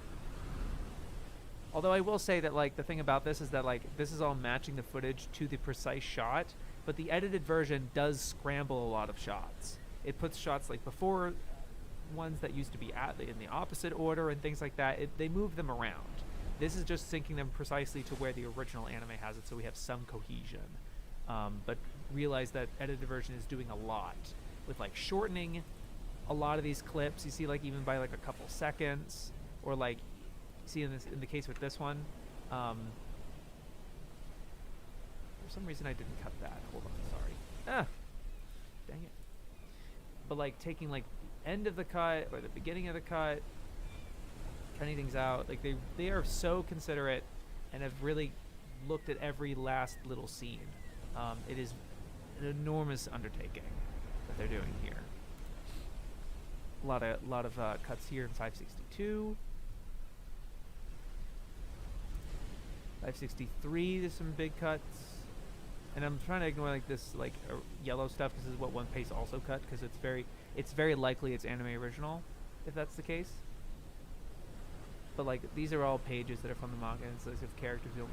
Although I will say that like the thing about this is that like this is all matching the footage to the precise shot, but the edited version does scramble a lot of shots. It puts shots like before ones that used to be in the opposite order and things like that. They move them around. This is just syncing them precisely to where the original anime has it, so we have some cohesion. But realize that edited version is doing a lot with like shortening a lot of these clips. You see like even by like a couple seconds, or like see in the case with this one, for some reason I didn't cut that. Hold on, sorry. Dang it. But like taking like the end of the cut or the beginning of the cut, cutting things out, like they are so considerate and have really looked at every last little scene. It is an enormous undertaking that they're doing here. A lot of cuts here in 562. 563, there's some big cuts. And I'm trying to ignore like this like yellow stuff because this is what One Piece also cut, because it's very likely it's anime original, if that's the case. But like these are all pages that are from the manga, and so if characters we don't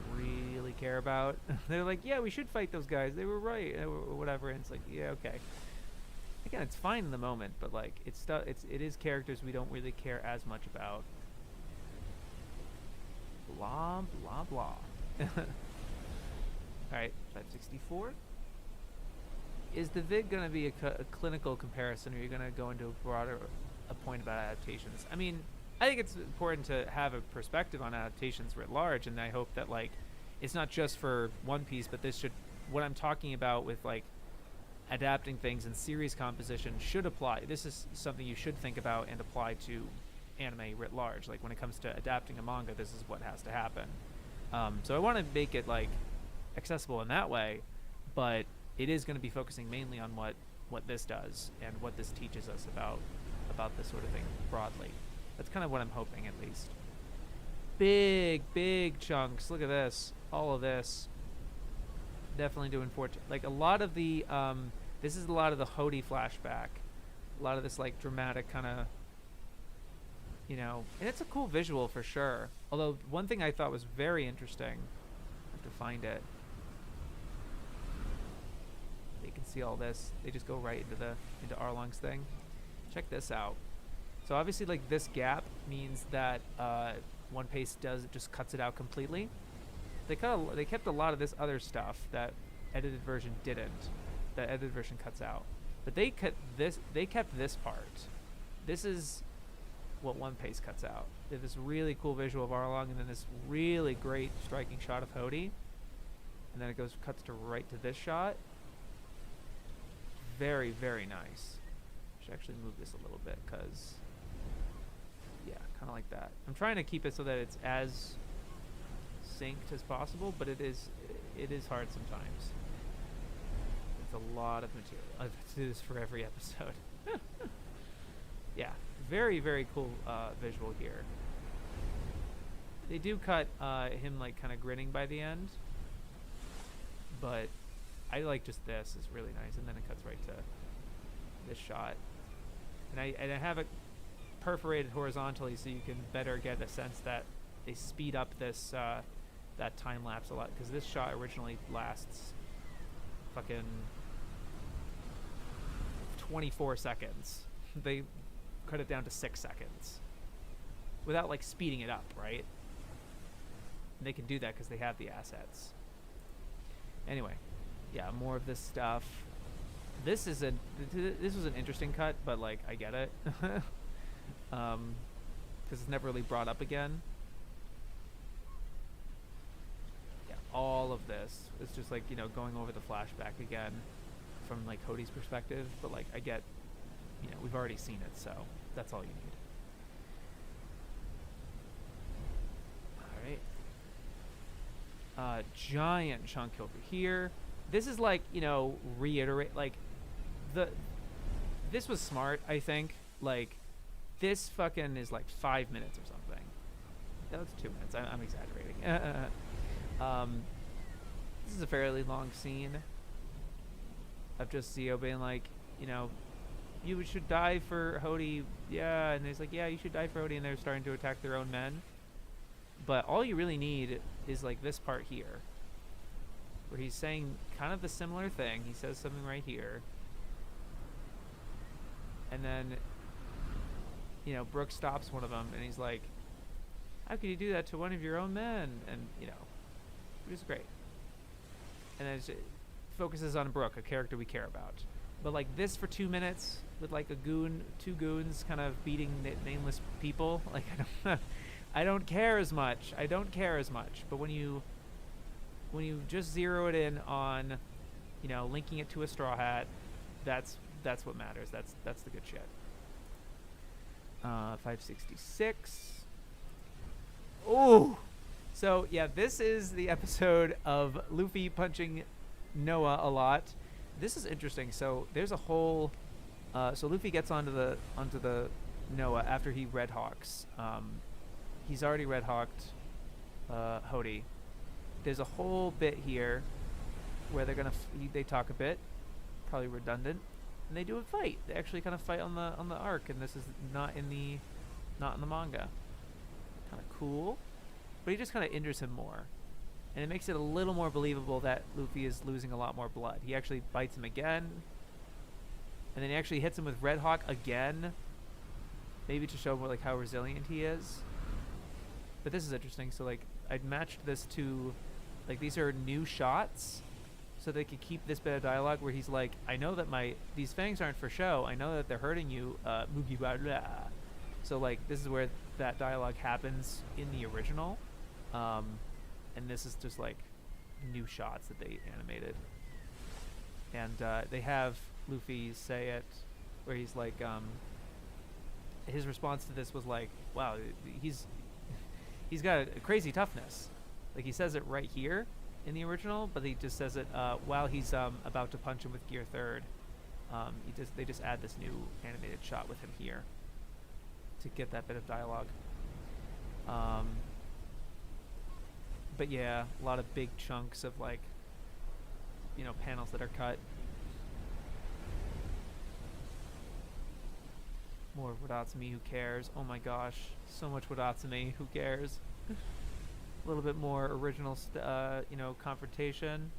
really care about, they're like, yeah, we should fight those guys. They were right, or whatever. And it's like, yeah, okay. Again, it's fine in the moment, but like it is characters we don't really care as much about. Blah blah blah. All right, 564. Is the vid gonna be a clinical comparison, or are you gonna go into a point about adaptations? I mean, I think it's important to have a perspective on adaptations writ large, and I hope that like it's not just for One Piece, but this should, what I'm talking about with like adapting things in series composition should apply. This is something you should think about and apply to anime writ large. Like when it comes to adapting a manga, this is what has to happen. So I want to make it like accessible in that way, but it is going to be focusing mainly on what this does and what this teaches us about this sort of thing broadly. That's kind of what I'm hoping, at least. Big chunks. Look at this. All of this. Definitely doing like a lot of the this is a lot of the Hody flashback. A lot of this like dramatic kind of, you know, and it's a cool visual for sure. Although one thing I thought was very interesting find it. They can see all this. They just go right into Arlong's thing. Check this out. So obviously, like, this gap means that One Piece just cuts it out completely. They kept a lot of this other stuff that edited version didn't. That edited version cuts out. But they kept this part. This is what One Piece cuts out. They have this really cool visual of Arlong, and then this really great striking shot of Hody. And then it cuts right to this shot. Very, very nice. Should actually move this a little bit, because yeah, kind of like that. I'm trying to keep it so that it's as synced as possible, but it is hard sometimes. It's a lot of material. I have to do this for every episode. Yeah, very, very cool visual here. They do cut him like kind of grinning by the end, but I like just this. It's really nice, and then it cuts right to this shot. And I have it perforated horizontally so you can better get a sense that they speed up this that time lapse a lot, because this shot originally lasts fucking 24 seconds. They cut it down to 6 seconds without like speeding it up, right? And they can do that because they have the assets. Anyway, yeah, more of this stuff. This was an interesting cut, but like I get it, because it's never really brought up again. Yeah, all of this is just like, you know, going over the flashback again from like Hody's perspective, but like I get, you know, we've already seen it, so that's all you need. All right, giant chunk over here. This is like, you know, reiterate like. This was smart, I think. Like, this fucking is like 5 minutes or something. No, it's 2 minutes. I'm exaggerating. This is a fairly long scene of just Zio being like, you know, you should die for Hody. Yeah, and he's like, yeah, you should die for Hody, and they're starting to attack their own men. But all you really need is like this part here, where he's saying kind of the similar thing. He says something right here. And then, you know, Brooke stops one of them, and he's like, how could you do that to one of your own men? And, you know, it was great. And then it focuses on Brooke, a character we care about. But, like, this for 2 minutes with, like, two goons kind of beating nameless people, like, I don't care as much. I don't care as much. But when you just zero it in on, you know, linking it to a Straw Hat, that's what matters. That's the good shit. 566. Oh, so yeah, this is the episode of Luffy punching Noah a lot. This is interesting. So there's a whole. So Luffy gets onto the Noah after he Red Hawks. He's already Red Hawked Hody. There's a whole bit here where they talk a bit, probably redundant. And they do a fight. They actually kind of fight on the arc, and this is not in the manga. Kind of cool, but he just kind of injures him more, and it makes it a little more believable that Luffy is losing a lot more blood. He actually bites him again, and then he actually hits him with Red Hawk again, maybe to show like how resilient he is. But this is interesting. So like I'd matched this to, like, these are new shots. So they could keep this bit of dialogue where he's like, I know that these fangs aren't for show. I know that they're hurting you, Mugi blah blah. So like this is where that dialogue happens in the original, and this is just like new shots that they animated. And they have Luffy say it, where he's like, his response to this was like, wow, he's got a crazy toughness. Like he says it right here in the original, but he just says it while he's about to punch him with Gear Third. They just add this new animated shot with him here to get that bit of dialogue. But yeah, a lot of big chunks of like, you know, panels that are cut. More Wadatsumi, who cares? Oh my gosh, so much Wadatsumi, who cares? A little bit more original, you know, confrontation.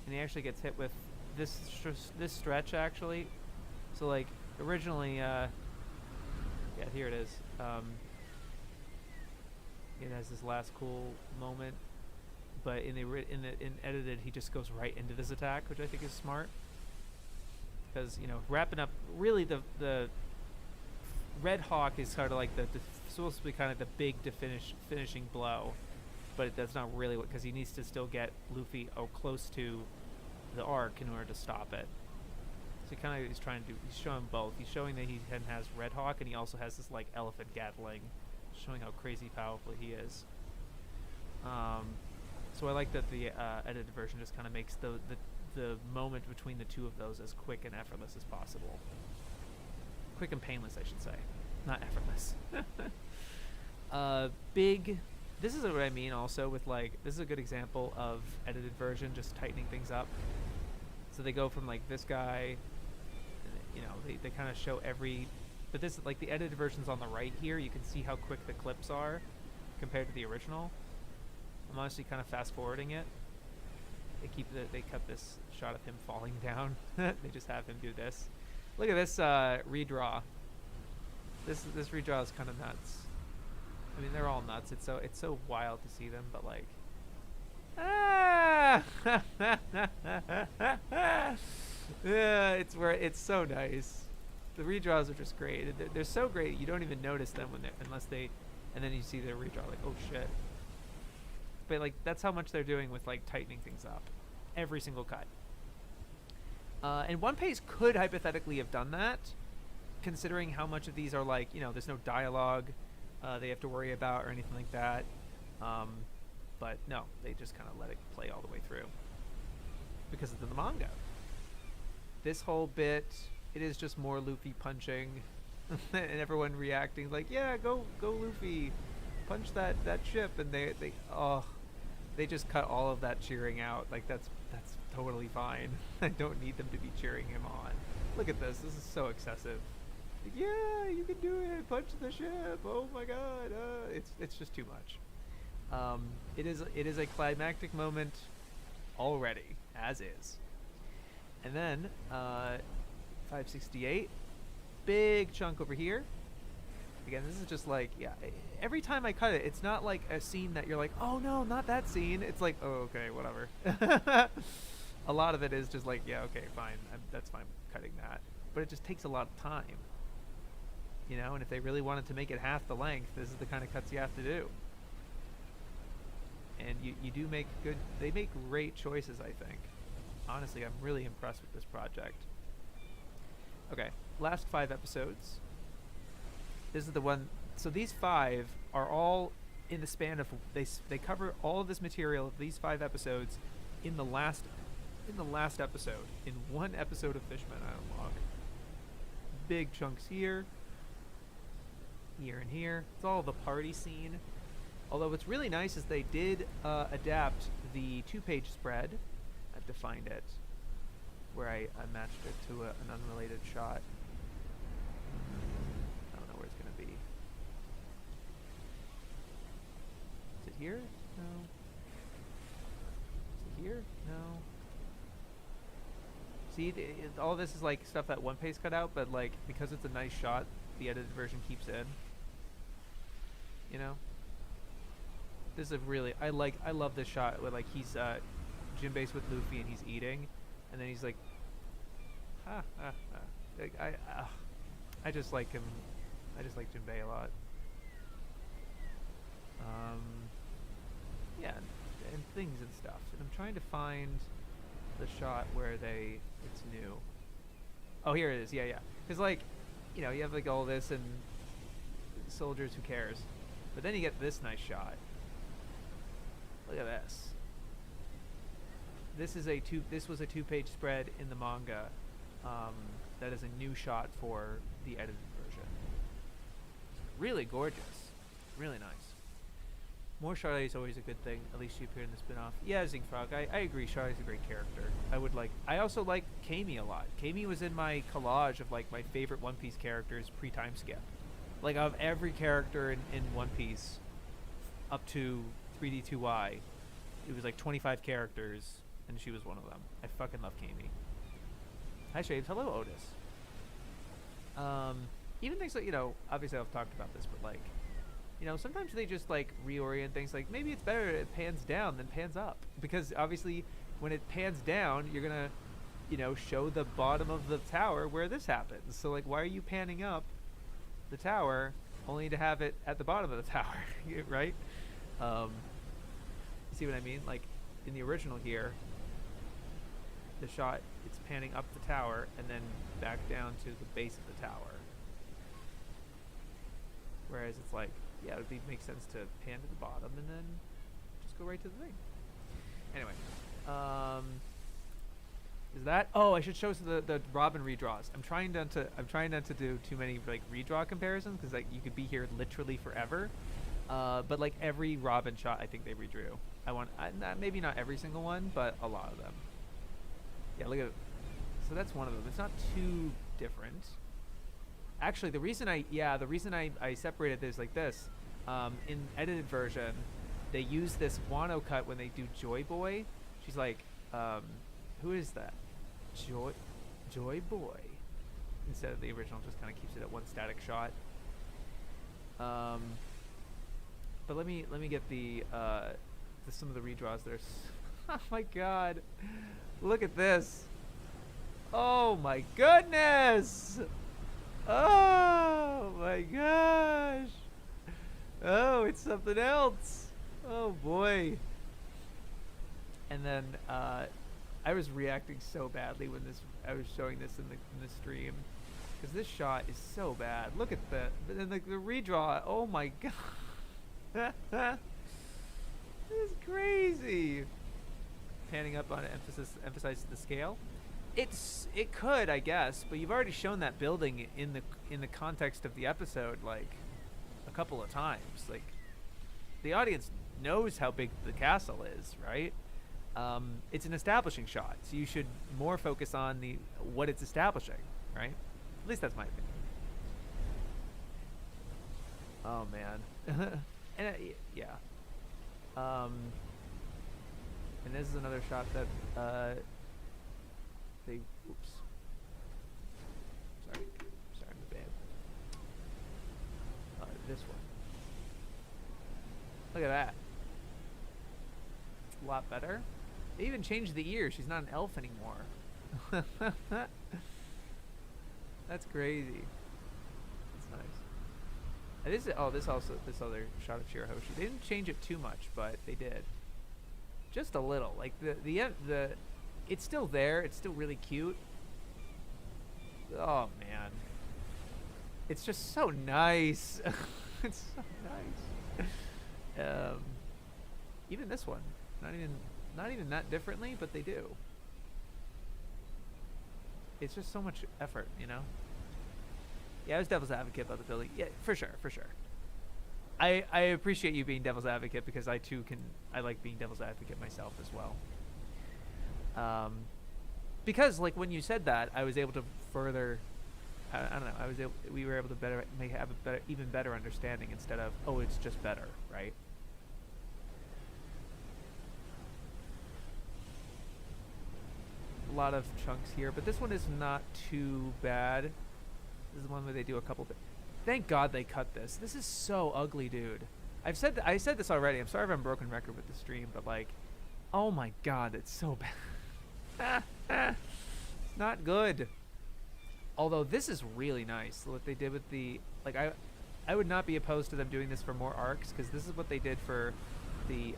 And he actually gets hit with this stretch actually. So like originally, yeah, here it is. It has this last cool moment, but in edited he just goes right into this attack, which I think is smart. Because, you know, wrapping up really the Red Hawk is sort of like supposed to be kind of the big finishing blow, but that's not really what, because he needs to still get Luffy close to the arc in order to stop it. So he kind of is trying to he's showing both. He's showing that he has Red Hawk, and he also has this like elephant Gatling, showing how crazy powerful he is. So I like that the edited version just kind of makes the moment between the two of those as quick and effortless as possible. Quick and painless, I should say, not effortless. This is what I mean also with like, this is a good example of edited version just tightening things up. So they go from like this guy, you know, they kind of show but this, like the edited version's on the right here, you can see how quick the clips are compared to the original. I'm honestly kind of fast forwarding it. They cut this shot of him falling down. They just have him do this. Look at this redraw. This redraw is kind of nuts. I mean, they're all nuts. It's so wild to see them, but like, yeah, it's so nice. The redraws are just great. They're so great you don't even notice them and then you see the redraw like, oh shit. But like that's how much they're doing with like tightening things up, every single cut. And One Piece could hypothetically have done that, considering how much of these are like, you know, there's no dialogue they have to worry about or anything like that. But no, they just kind of let it play all the way through because of the manga. This whole bit, it is just more Luffy punching and everyone reacting like, yeah, go Luffy, punch that ship, and they just cut all of that cheering out. Like that's totally fine. I don't need them to be cheering him on. Look at this. This is so excessive. Like, yeah, you can do it. Punch the ship. Oh my god. It's just too much. It is a climactic moment already, as is. And then 568, big chunk over here. Again, this is just like, yeah, every time I cut it, it's not like a scene that you're like, oh no, not that scene. It's like, oh, okay, whatever. A lot of it is just like, yeah, okay, fine. That's fine cutting that. But it just takes a lot of time. You know, and if they really wanted to make it half the length, this is the kind of cuts you have to do. And you do make they make great choices, I think. Honestly, I'm really impressed with this project. Okay, last 5 episodes. This is the one. So these 5 are all in the span of they cover all of this material of these 5 episodes in the last episode, in one episode of Fishman Island Log. Big chunks here and here. It's all the party scene. Although what's really nice is they did adapt the 2-page spread. I have to find it, where I matched it to an unrelated shot. I don't know where it's going to be. Is it here? No. Is it here? No. See, all this is like stuff that One Piece cut out, but like because it's a nice shot, the edited version keeps in. You know? This is a really I love this shot where like he's Jinbei's with Luffy and he's eating, and then he's like, like, I just like him. I just like Jinbei a lot. Yeah, and things and stuff. And I'm trying to find the shot where it's new. Oh, here it is. Yeah. Because like, you know, you have like all this and soldiers, who cares? But then you get this nice shot. Look at this. This was a 2-page spread in the manga. That is a new shot for the edited version. Really gorgeous. Really nice. More Charlotte is always a good thing. At least she appeared in the spin-off. Yeah, Zingfrog. I agree. Charlotte's a great character. I also like Kami a lot. Kami was in my collage of like my favorite One Piece characters pre-time skip. Like of every character in One Piece, up to 3D2Y, it was like 25 characters, and she was one of them. I fucking love Kami. Hi Shades. Hello Otis. Even things like, obviously I've talked about this, but like, sometimes they just like reorient things. Like maybe it's better it pans down than pans up, because obviously when it pans down, you're gonna, show the bottom of the tower where this happens. So like, why are you panning up the tower only to have it at the bottom of the tower, right? See what I mean? Like in the original here, the shot, it's panning up the tower and then back down to the base of the tower. Whereas it's like, yeah, it would make sense to pan to the bottom and then just go right to the thing. Anyway, is that? Oh, I should show the Robin redraws. I'm trying not to do too many like redraw comparisons, because like you could be here literally forever. But like every Robin shot, I think they redrew. Maybe not every single one, but a lot of them. Yeah, look at it. So that's one of them. It's not too different. Actually, the reason I separated this like this, in edited version, they use this Wano cut when they do Joy Boy. She's like, who is that? Joy Boy. Instead of the original, just kind of keeps it at one static shot. But let me get some of the redraws. There's, oh my god, look at this. Oh my goodness. Oh my gosh. Oh, it's something else. Oh boy. And then I was reacting so badly when I was showing this in the stream, because this shot is so bad. Look at the redraw. Oh my god. This is crazy. Panning up on it emphasizes the scale. It could, I guess, but you've already shown that building in the context of the episode like a couple of times. Like the audience knows how big the castle is, right? It's an establishing shot, so you should more focus on what it's establishing, right? At least that's my opinion. Oh man. And yeah. And this is another shot that oops. Sorry, my bad. This one. Look at that. A lot better. They even changed the ear. She's not an elf anymore. That's crazy. That's nice. And this other shot of Shirahoshi. They didn't change it too much, but they did. Just a little. Like the it's still there. It's still really cute. Oh man, it's just so nice. It's so nice. Even this one, not even that differently, but they do. It's just so much effort, Yeah, I was devil's advocate about the building. Yeah, for sure. I appreciate you being devil's advocate, because I like being devil's advocate myself as well. Because like when you said that, I was able to further, I don't know, we were able to have a even better understanding, instead of, oh, it's just better, right? A lot of chunks here, but this one is not too bad. This is one where they do a couple bit. Thank God they cut this. This is so ugly, dude. I said this already. I'm sorry if I'm broken record with the stream, but like, oh my God, it's so bad. It's not good. Although this is really nice. What they did with the, like, I would not be opposed to them doing this for more arcs, because this is what they did for the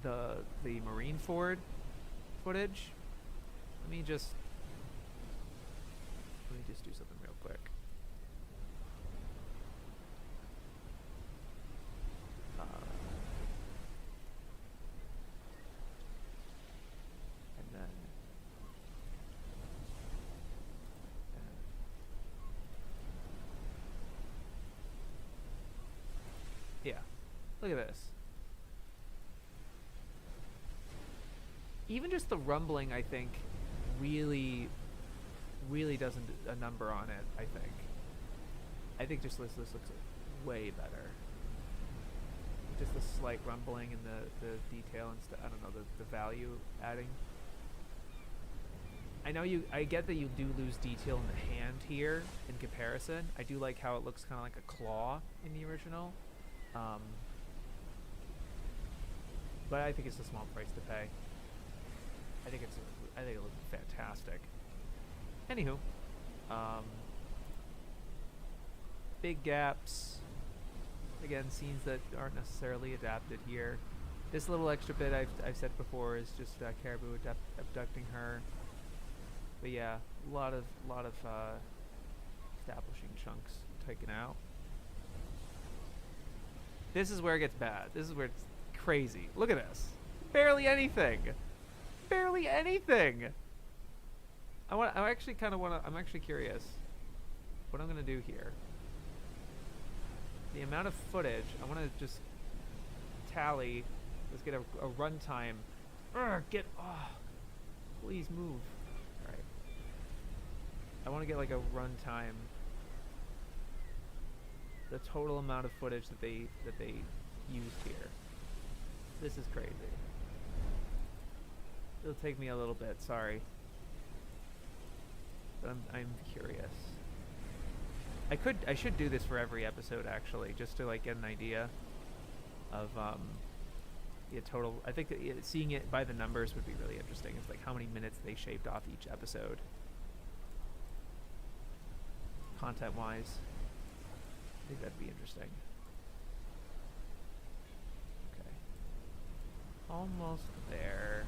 Marineford footage. Let me just do something real quick. And then yeah. Look at this. Even just the rumbling, I think, really does a number on it, I think. I think just this looks way better. Just the slight rumbling and the detail and stuff. I don't know, the value adding. I get that you do lose detail in the hand here in comparison. I do like how it looks kind of like a claw in the original. But I think it's a small price to pay. I think it looks fantastic. Anywho, big gaps. Again, scenes that aren't necessarily adapted here. This little extra bit I've said before is just Caribou abducting her. But yeah, a lot of establishing chunks taken out. This is where it gets bad. This is where it's crazy. Look at this. Barely anything. Barely anything. I'm actually curious what I'm gonna do here. The amount of footage, I want to just tally. Let's get a runtime. Please move. All right. I want to get like a runtime. The total amount of footage that they used here. This is crazy. It'll take me a little bit. Sorry, but I'm curious. I should do this for every episode actually, just to like get an idea of total. I think that seeing it by the numbers would be really interesting. It's like how many minutes they shaved off each episode, content-wise. I think that'd be interesting. Okay, almost there.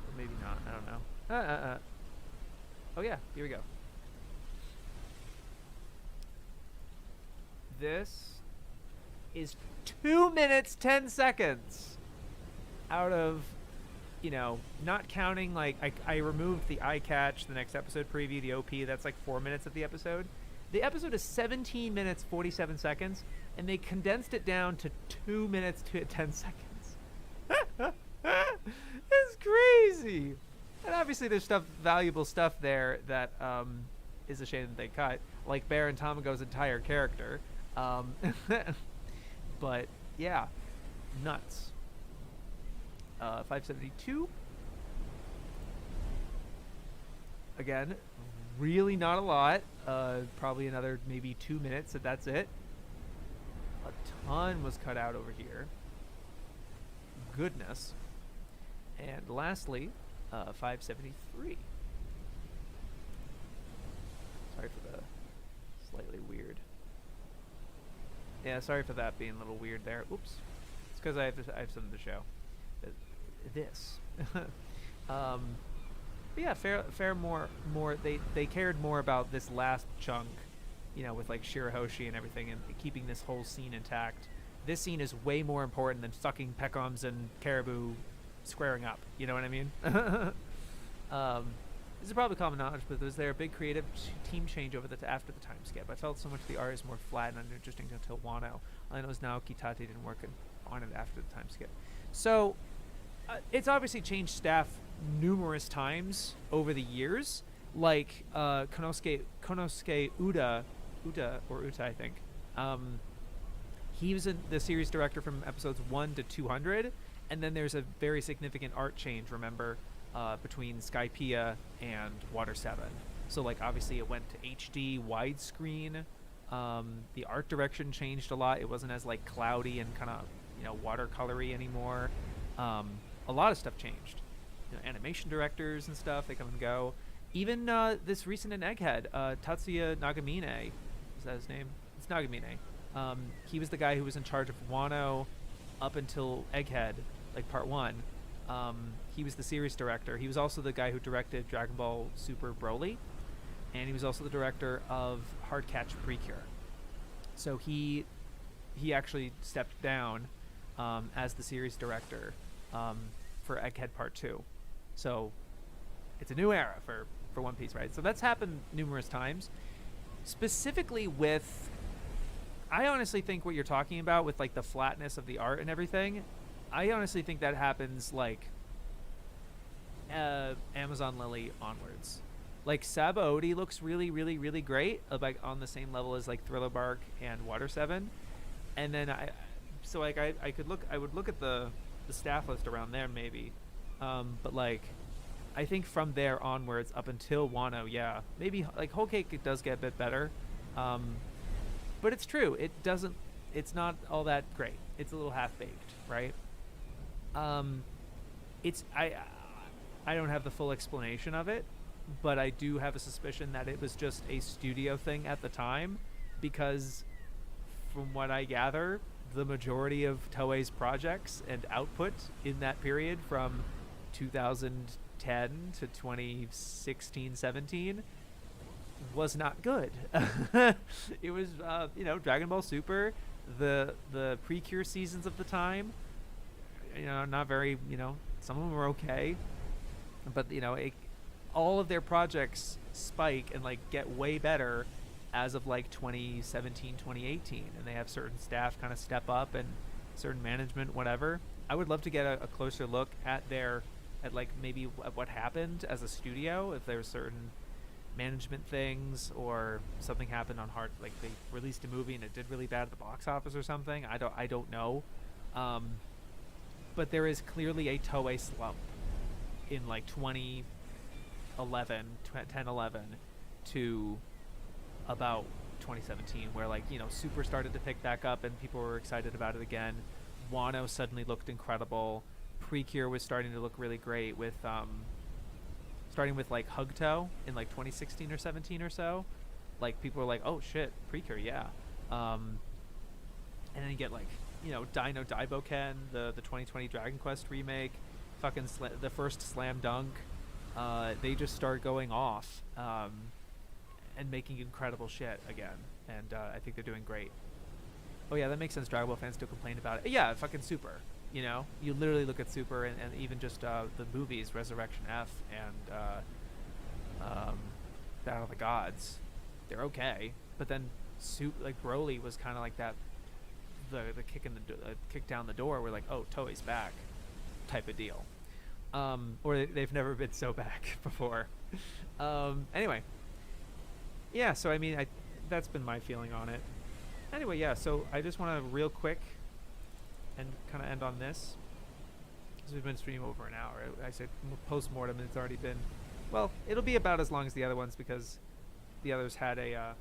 Or maybe not. I don't know. Oh yeah, here we go. This is 2 minutes 10 seconds out of, not counting like I removed the eye catch, the next episode preview, the OP. That's like 4 minutes of the episode. The episode is 17 minutes 47 seconds, and they condensed it down to 2 minutes to 10 seconds. It's crazy. And obviously there's valuable stuff there that is a shame that they cut, like Baron Tamago's entire character. But yeah, nuts. 572. Again, really not a lot. Probably another maybe 2 minutes, and that's it. A ton was cut out over here. Goodness. And lastly, 573. Sorry for the slightly weird. Yeah, sorry for that being a little weird there. Oops. It's because I have something to show. This. But yeah, fair more. They cared more about this last chunk, with like Shirahoshi and everything, and keeping this whole scene intact. This scene is way more important than fucking Pecoms and Caribou squaring up. You know what I mean? This is probably common knowledge, but was there a big creative team change after the time skip? I felt so much the art is more flat and uninteresting until Wano. All I know is now Kitati didn't work on it after the time skip. So it's obviously changed staff numerous times over the years. Like Konosuke Uda, I think. He was the series director from episodes 1 to 200, and then there's a very significant art change. Remember? Between Skypiea and Water 7. So like obviously it went to HD widescreen. The art direction changed a lot. It wasn't as like cloudy and kind of watercolory anymore. A lot of stuff changed. Animation directors and stuff, they come and go. Even this recent in Egghead, Tatsuya Nagamine, is that his name? It's Nagamine. He was the guy who was in charge of Wano up until Egghead, like part 1. He was the series director. He was also the guy who directed Dragon Ball Super Broly, and he was also the director of Hard Catch Precure. So he actually stepped down as the series director for Egghead Part 2. So it's a new era for One Piece, right? So that's happened numerous times. Specifically with, I honestly think what you're talking about with like the flatness of the art and everything, I honestly think that happens like Amazon Lily onwards. Like Sabaody looks really, really, really great, like on the same level as like Thriller Bark and Water 7. And then I could look, I would look at the staff list around there maybe. But like, I think from there onwards up until Wano, yeah, maybe like Whole Cake it does get a bit better. But it's true, it's not all that great. It's a little half baked, right? It's I don't have the full explanation of it, but I do have a suspicion that it was just a studio thing at the time, because from what I gather, the majority of Toei's projects and output in that period from 2010 to 2016-17 was not good. It was Dragon Ball Super, the Precure seasons of the time, not very, some of them were okay, but all of their projects spike and like get way better as of like 2017, 2018, and they have certain staff kind of step up and certain management, whatever. I would love to get a closer look at like maybe what happened as a studio, if there's certain management things or something happened on hard, like they released a movie and it did really bad at the box office or something. I don't know. But there is clearly a Toei slump in like 2011, 10-11 to about 2017, where like Super started to pick back up and people were excited about it again. Wano suddenly looked incredible. Precure was starting to look really great with starting with like Hugto in like 2016 or 17 or so. Like people were like, oh shit, Precure, yeah. And then you get like Dino Daiboken, the 2020 Dragon Quest remake, fucking the first Slam Dunk. They just start going off and making incredible shit again, and I think they're doing great. Oh yeah, that makes sense. Dragon Ball fans still complain about it. Yeah, fucking Super. You literally look at Super and even just the movies, Resurrection F and Battle of the Gods, they're okay. But then like Broly was kind of like that, the kick down the door. We're like, oh, Toei's back, type of deal. Or they've never been so back before. Anyway, yeah. So I mean, that's been my feeling on it. Anyway, yeah. So I just want to real quick and kind of end on this, because we've been streaming over an hour. I said post-mortem, and it's already been, well, it'll be about as long as the other ones, because the others had a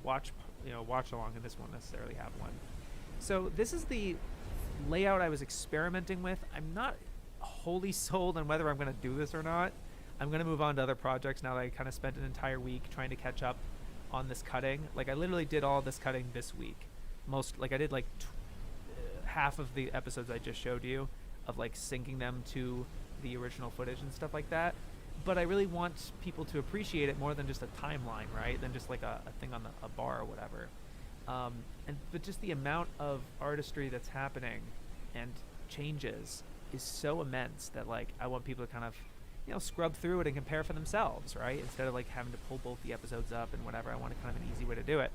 watch along, and this won't necessarily have one. So this is the layout I was experimenting with. I'm not wholly sold on whether I'm going to do this or not. I'm going to move on to other projects now that I kind of spent an entire week trying to catch up on this cutting. Like I literally did all this cutting this week. I did like half of the episodes I just showed you, of like syncing them to the original footage and stuff like that. But I really want people to appreciate it more than just a timeline, right? Than just like a thing on a bar or whatever. But just the amount of artistry that's happening and changes is so immense that like I want people to kind of scrub through it and compare for themselves, right? Instead of like having to pull both the episodes up and whatever. I want kind of an easy way to do it.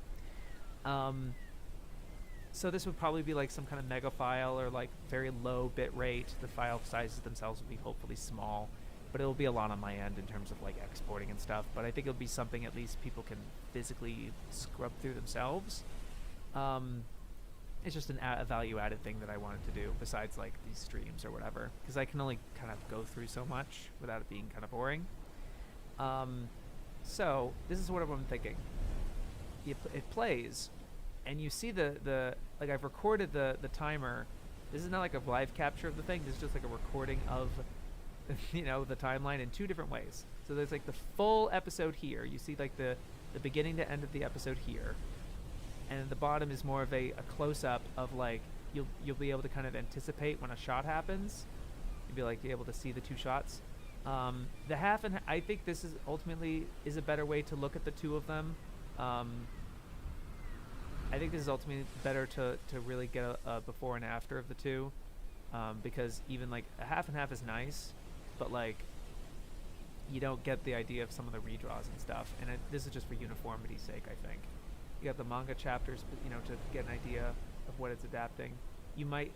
So this would probably be like some kind of mega file or like very low bit rate. The file sizes themselves will be hopefully small, but it'll be a lot on my end in terms of like exporting and stuff. But I think it'll be something at least people can physically scrub through themselves. It's just a value added thing that I wanted to do besides like these streams or whatever, because I can only kind of go through so much without it being kind of boring. So this is what I'm thinking. It plays, and you see the like I've recorded the timer. This is not like a live capture of the thing. This is just like a recording of the timeline in two different ways. So there's like the full episode here. You see like the beginning to end of the episode here, and at the bottom is more of a close-up of like you'll be able to kind of anticipate when a shot happens. You'll be able to see the two shots. The half and I think this is ultimately a better way to look at the two of them. I think this is ultimately better to really get a before and after of the two, because even like a half and half is nice, but like you don't get the idea of some of the redraws and stuff, and this is just for uniformity's sake, I think. You got the manga chapters, you know, to get an idea of what it's adapting.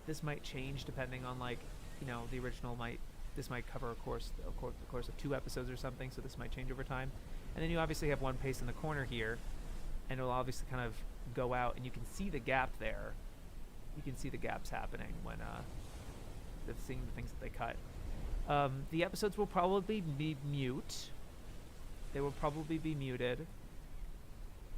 This might change depending on, like, you know, the original this might cover the course of 2 episodes or something, so this might change over time. And then you obviously have One Piece in the corner here, and it'll obviously kind of go out, and you can see the gap there. You can see the gaps happening when seeing the things that they cut. The episodes will probably be mute. They will probably be muted,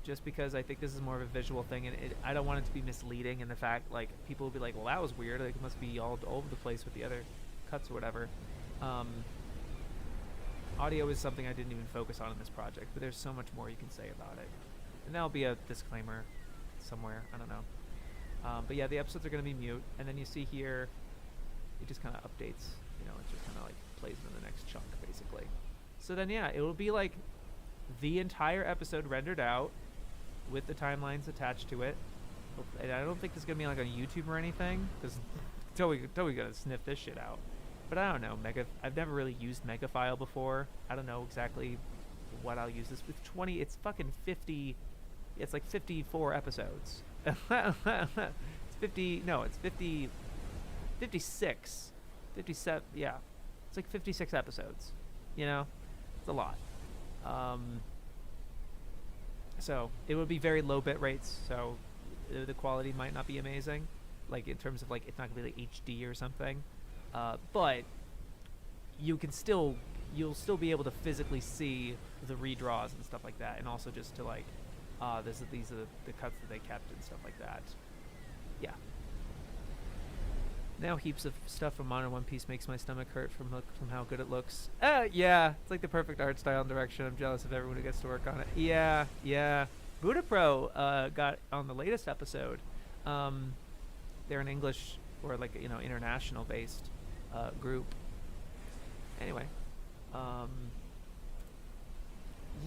just because I think this is more of a visual thing, and I don't want it to be misleading in the fact, like, people will be like, well, that was weird, like, it must be all over the place with the other cuts or whatever. Audio is something I didn't even focus on in this project, but there's so much more you can say about it. And that'll be a disclaimer somewhere, I don't know. But yeah, the episodes are going to be mute, and then you see here, it just kind of updates, you know, it just kind of like plays into the next chunk, basically. So then, yeah, it will be like the entire episode rendered out with the timelines attached to it. And I don't think this is going to be like on YouTube or anything, because totally going to sniff this shit out. But I don't know, I've never really used Megafile before. I don't know exactly what I'll use this with. It's fucking 50, it's like 54 episodes. It's 56, 57, yeah. It's like 56 episodes, you know? It's a lot. So it would be very low bit rates, so the quality might not be amazing, like in terms of, like, it's not gonna be like HD or something, but you'll still be able to physically see the redraws and stuff like that, and also just to, like, these are the cuts that they kept and stuff like that. Yeah. Now heaps of stuff from Modern One Piece makes my stomach hurt from how good it looks. Yeah, it's like the perfect art style and direction. I'm jealous of everyone who gets to work on it. Yeah. Buddha Pro got on the latest episode. They're an English, or like, you know, international based group. Anyway,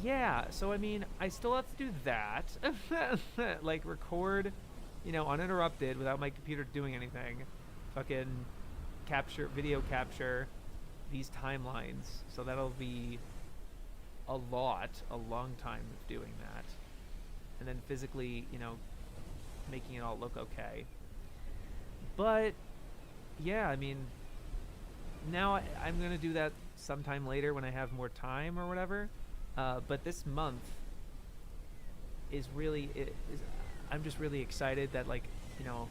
yeah. So I mean, I still have to do that, like record, you know, uninterrupted without my computer doing anything. Fucking video capture these timelines. So that'll be a long time of doing that. And then physically, you know, making it all look okay. But, yeah, I mean, now I'm going to do that sometime later when I have more time or whatever. But this month is really, I'm just really excited that, like, you know,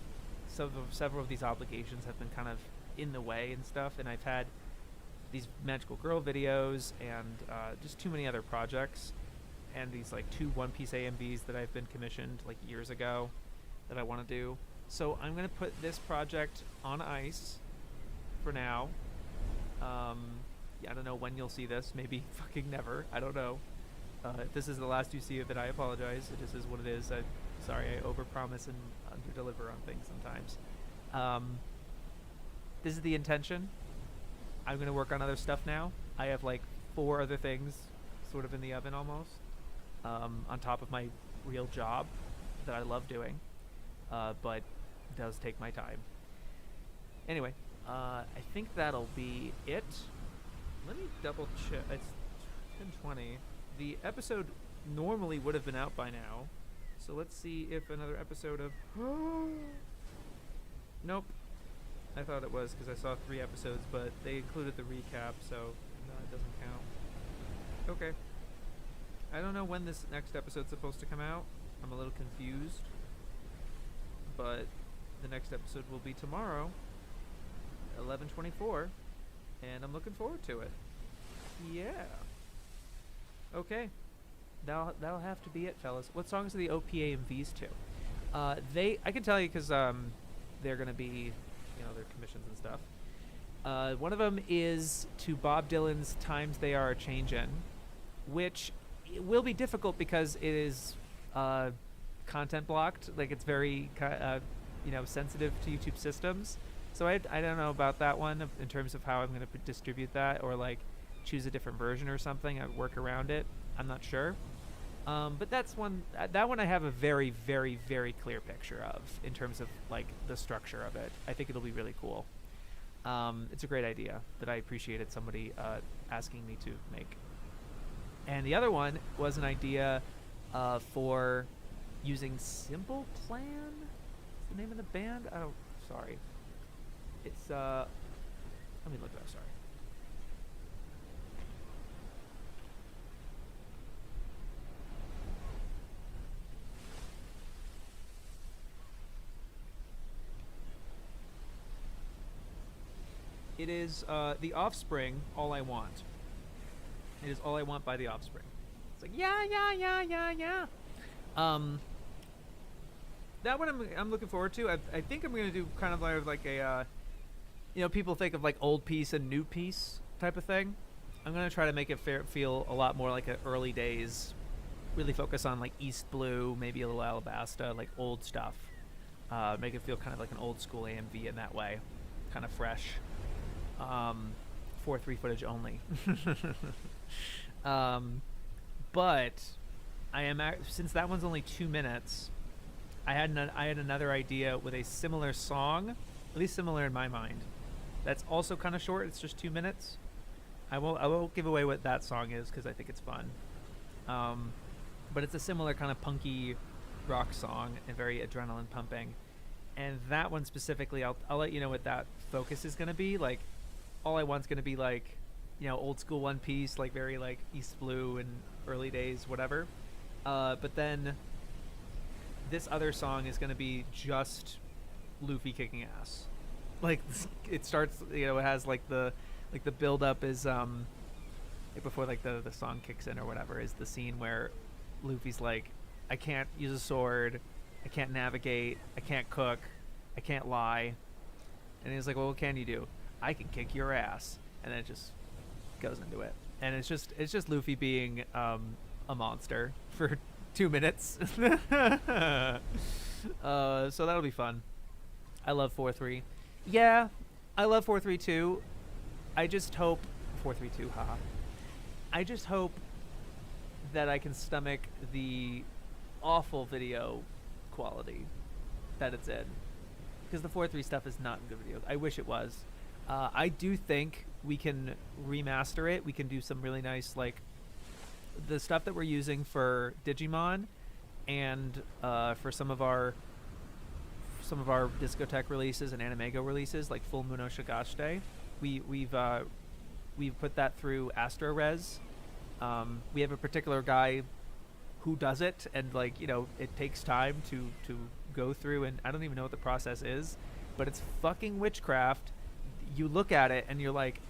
several of these obligations have been kind of in the way and stuff, and I've had these Magical Girl videos and just too many other projects, and these like 2 One Piece AMVs that I've been commissioned like years ago that I want to do. So I'm going to put this project on ice for now. Yeah, I don't know when you'll see this, maybe fucking never, I don't know. If this is the last you see of it, I apologize. It just is what it is. Sorry, I overpromise and underdeliver on things sometimes. This is the intention. I'm going to work on other stuff now. I have like 4 other things sort of in the oven almost, on top of my real job that I love doing, but does take my time. Anyway, I think that'll be it. Let me double check. It's 10:20. The episode normally would have been out by now. So let's see if another episode of... Nope. I thought it was because I saw 3 episodes, but they included the recap, so no, it doesn't count. Okay. I don't know when this next episode's supposed to come out. I'm a little confused. But the next episode will be tomorrow, 11/24, and I'm looking forward to it. Yeah. Okay. That'll have to be it, fellas. What songs are the OPA and V's to? I can tell you because they're gonna be, you know, their commissions and stuff. One of them is to Bob Dylan's "Times They Are A-Changin'," which will be difficult because it is content blocked. Like, it's very you know, sensitive to YouTube systems. So I don't know about that one in terms of how I'm gonna distribute that, or like choose a different version or something. I'd work around it. I'm not sure. But that's one. That one I have a very, very, very clear picture of in terms of like the structure of it. I think it'll be really cool. It's a great idea that I appreciated somebody asking me to make. And the other one was an idea for using Simple Plan. What's the name of the band? Oh, sorry. It's let me look it up. Sorry. It is The Offspring, All I Want. It is All I Want by The Offspring. It's like, yeah, yeah, yeah, yeah, yeah. That one I'm looking forward to. I think I'm going to do kind of like a, people think of like old piece and new piece type of thing. I'm going to try to make it feel a lot more like an early days, really focus on like East Blue, maybe a little Alabasta, like old stuff. Make it feel kind of like an old school AMV in that way, kind of fresh. 4:3 footage only. But I am since that one's only 2 minutes, I had another idea with a similar song, at least similar in my mind. That's also kind of short. It's just 2 minutes. I won't give away what that song is because I think it's fun. But it's a similar kind of punky rock song and very adrenaline pumping. And that one specifically, I'll let you know what that focus is going to be. Like, All I Want's going to be like, old school One Piece, like very like East Blue and early days, whatever. But then this other song is going to be just Luffy kicking ass. Like, it starts, it has like the build up is like before like the song kicks in or whatever, is the scene where Luffy's like, I can't use a sword, I can't navigate, I can't cook, I can't lie. And he's like, well, what can you do? I can kick your ass. And then it just goes into it. And it's just Luffy being a monster for 2 minutes. So that'll be fun. I love 4-3. Yeah, I love 4-3 too. I just hope 4-3-2, haha. I just hope that I can stomach the awful video quality that it's in, because the 4-3 stuff is not in good videos. I wish it was. I do think we can remaster it. We can do some really nice, like the stuff that we're using for Digimon and for some of our discotheque releases and Animego releases, like Full Moon Oshigashite. We've put that through AstroRes. We have a particular guy who does it, and like, it takes time to go through, and I don't even know what the process is, but it's fucking witchcraft. You look at it and you're like,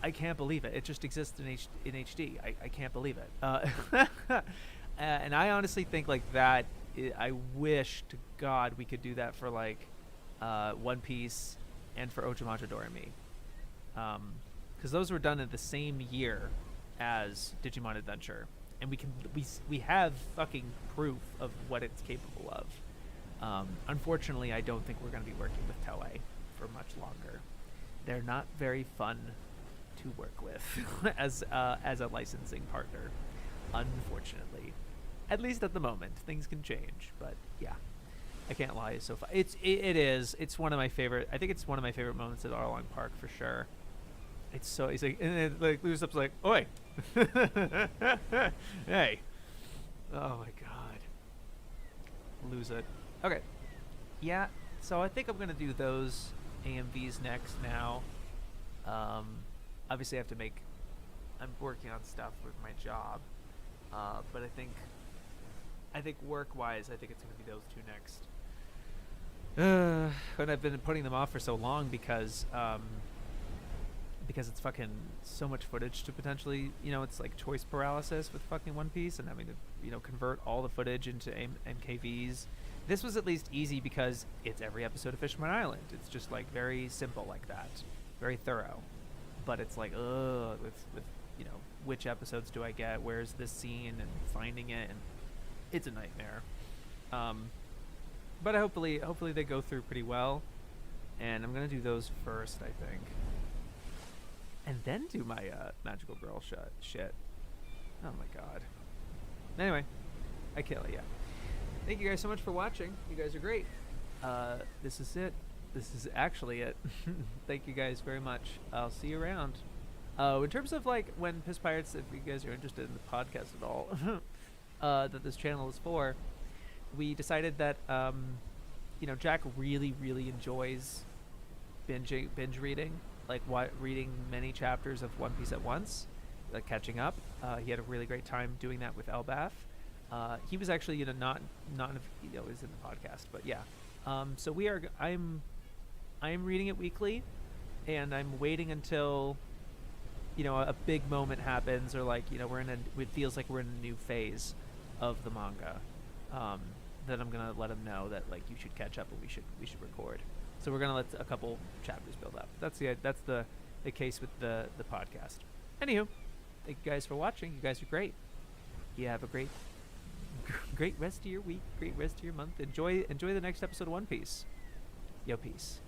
I can't believe it. It just exists in HD. I can't believe it. And I honestly think like that. I wish to God we could do that for like One Piece and for Ochamaja Doremi, because those were done in the same year as Digimon Adventure, and we have fucking proof of what it's capable of. Unfortunately, I don't think we're going to be working with Toei for much longer. They're not very fun to work with as a licensing partner, unfortunately. At least at the moment. Things can change, but yeah, I can't lie. It's so fun. It is. It's one of my favorite. I think it's one of my favorite moments at Arlong Park for sure. It's so. He's like, and then like Lose Up's like, oi, hey, oh my god, lose it. Okay, yeah. So I think I'm gonna do those AMVs next now. Obviously, I'm working on stuff with my job, but I think work-wise, I think it's going to be those two next. And I've been putting them off for so long because it's fucking so much footage to potentially, it's like choice paralysis with fucking One Piece, and having to, convert all the footage into MKVs. This was at least easy because it's every episode of Fisherman Island. It's just like very simple like that, very thorough. But it's like, with which episodes do I get? Where's this scene? And finding it, and it's a nightmare. But hopefully they go through pretty well, and I'm gonna do those first, I think, and then do my Magical Girl shit. Oh my god. Anyway, I kill it. Yeah. Thank you guys so much for watching. You guys are great. This is it. This is actually it. Thank you guys very much. I'll see you around. In terms of like when Piss Pirates, if you guys are interested in the podcast at all, that this channel is for, we decided that Jack really really enjoys binge reading, like reading many chapters of One Piece at once, like catching up. He had a really great time doing that with Elbath. He was actually not is in the podcast, but yeah. So I'm reading it weekly, and I'm waiting until a big moment happens, or like it feels like we're in a new phase of the manga. Then I'm gonna let him know that like you should catch up and we should record. So we're gonna let a couple chapters build up. That's the case with the podcast. Anywho, thank you guys for watching. You guys are great. You have a great rest of your week, great rest of your month. Enjoy the next episode of One Piece. Yo, peace.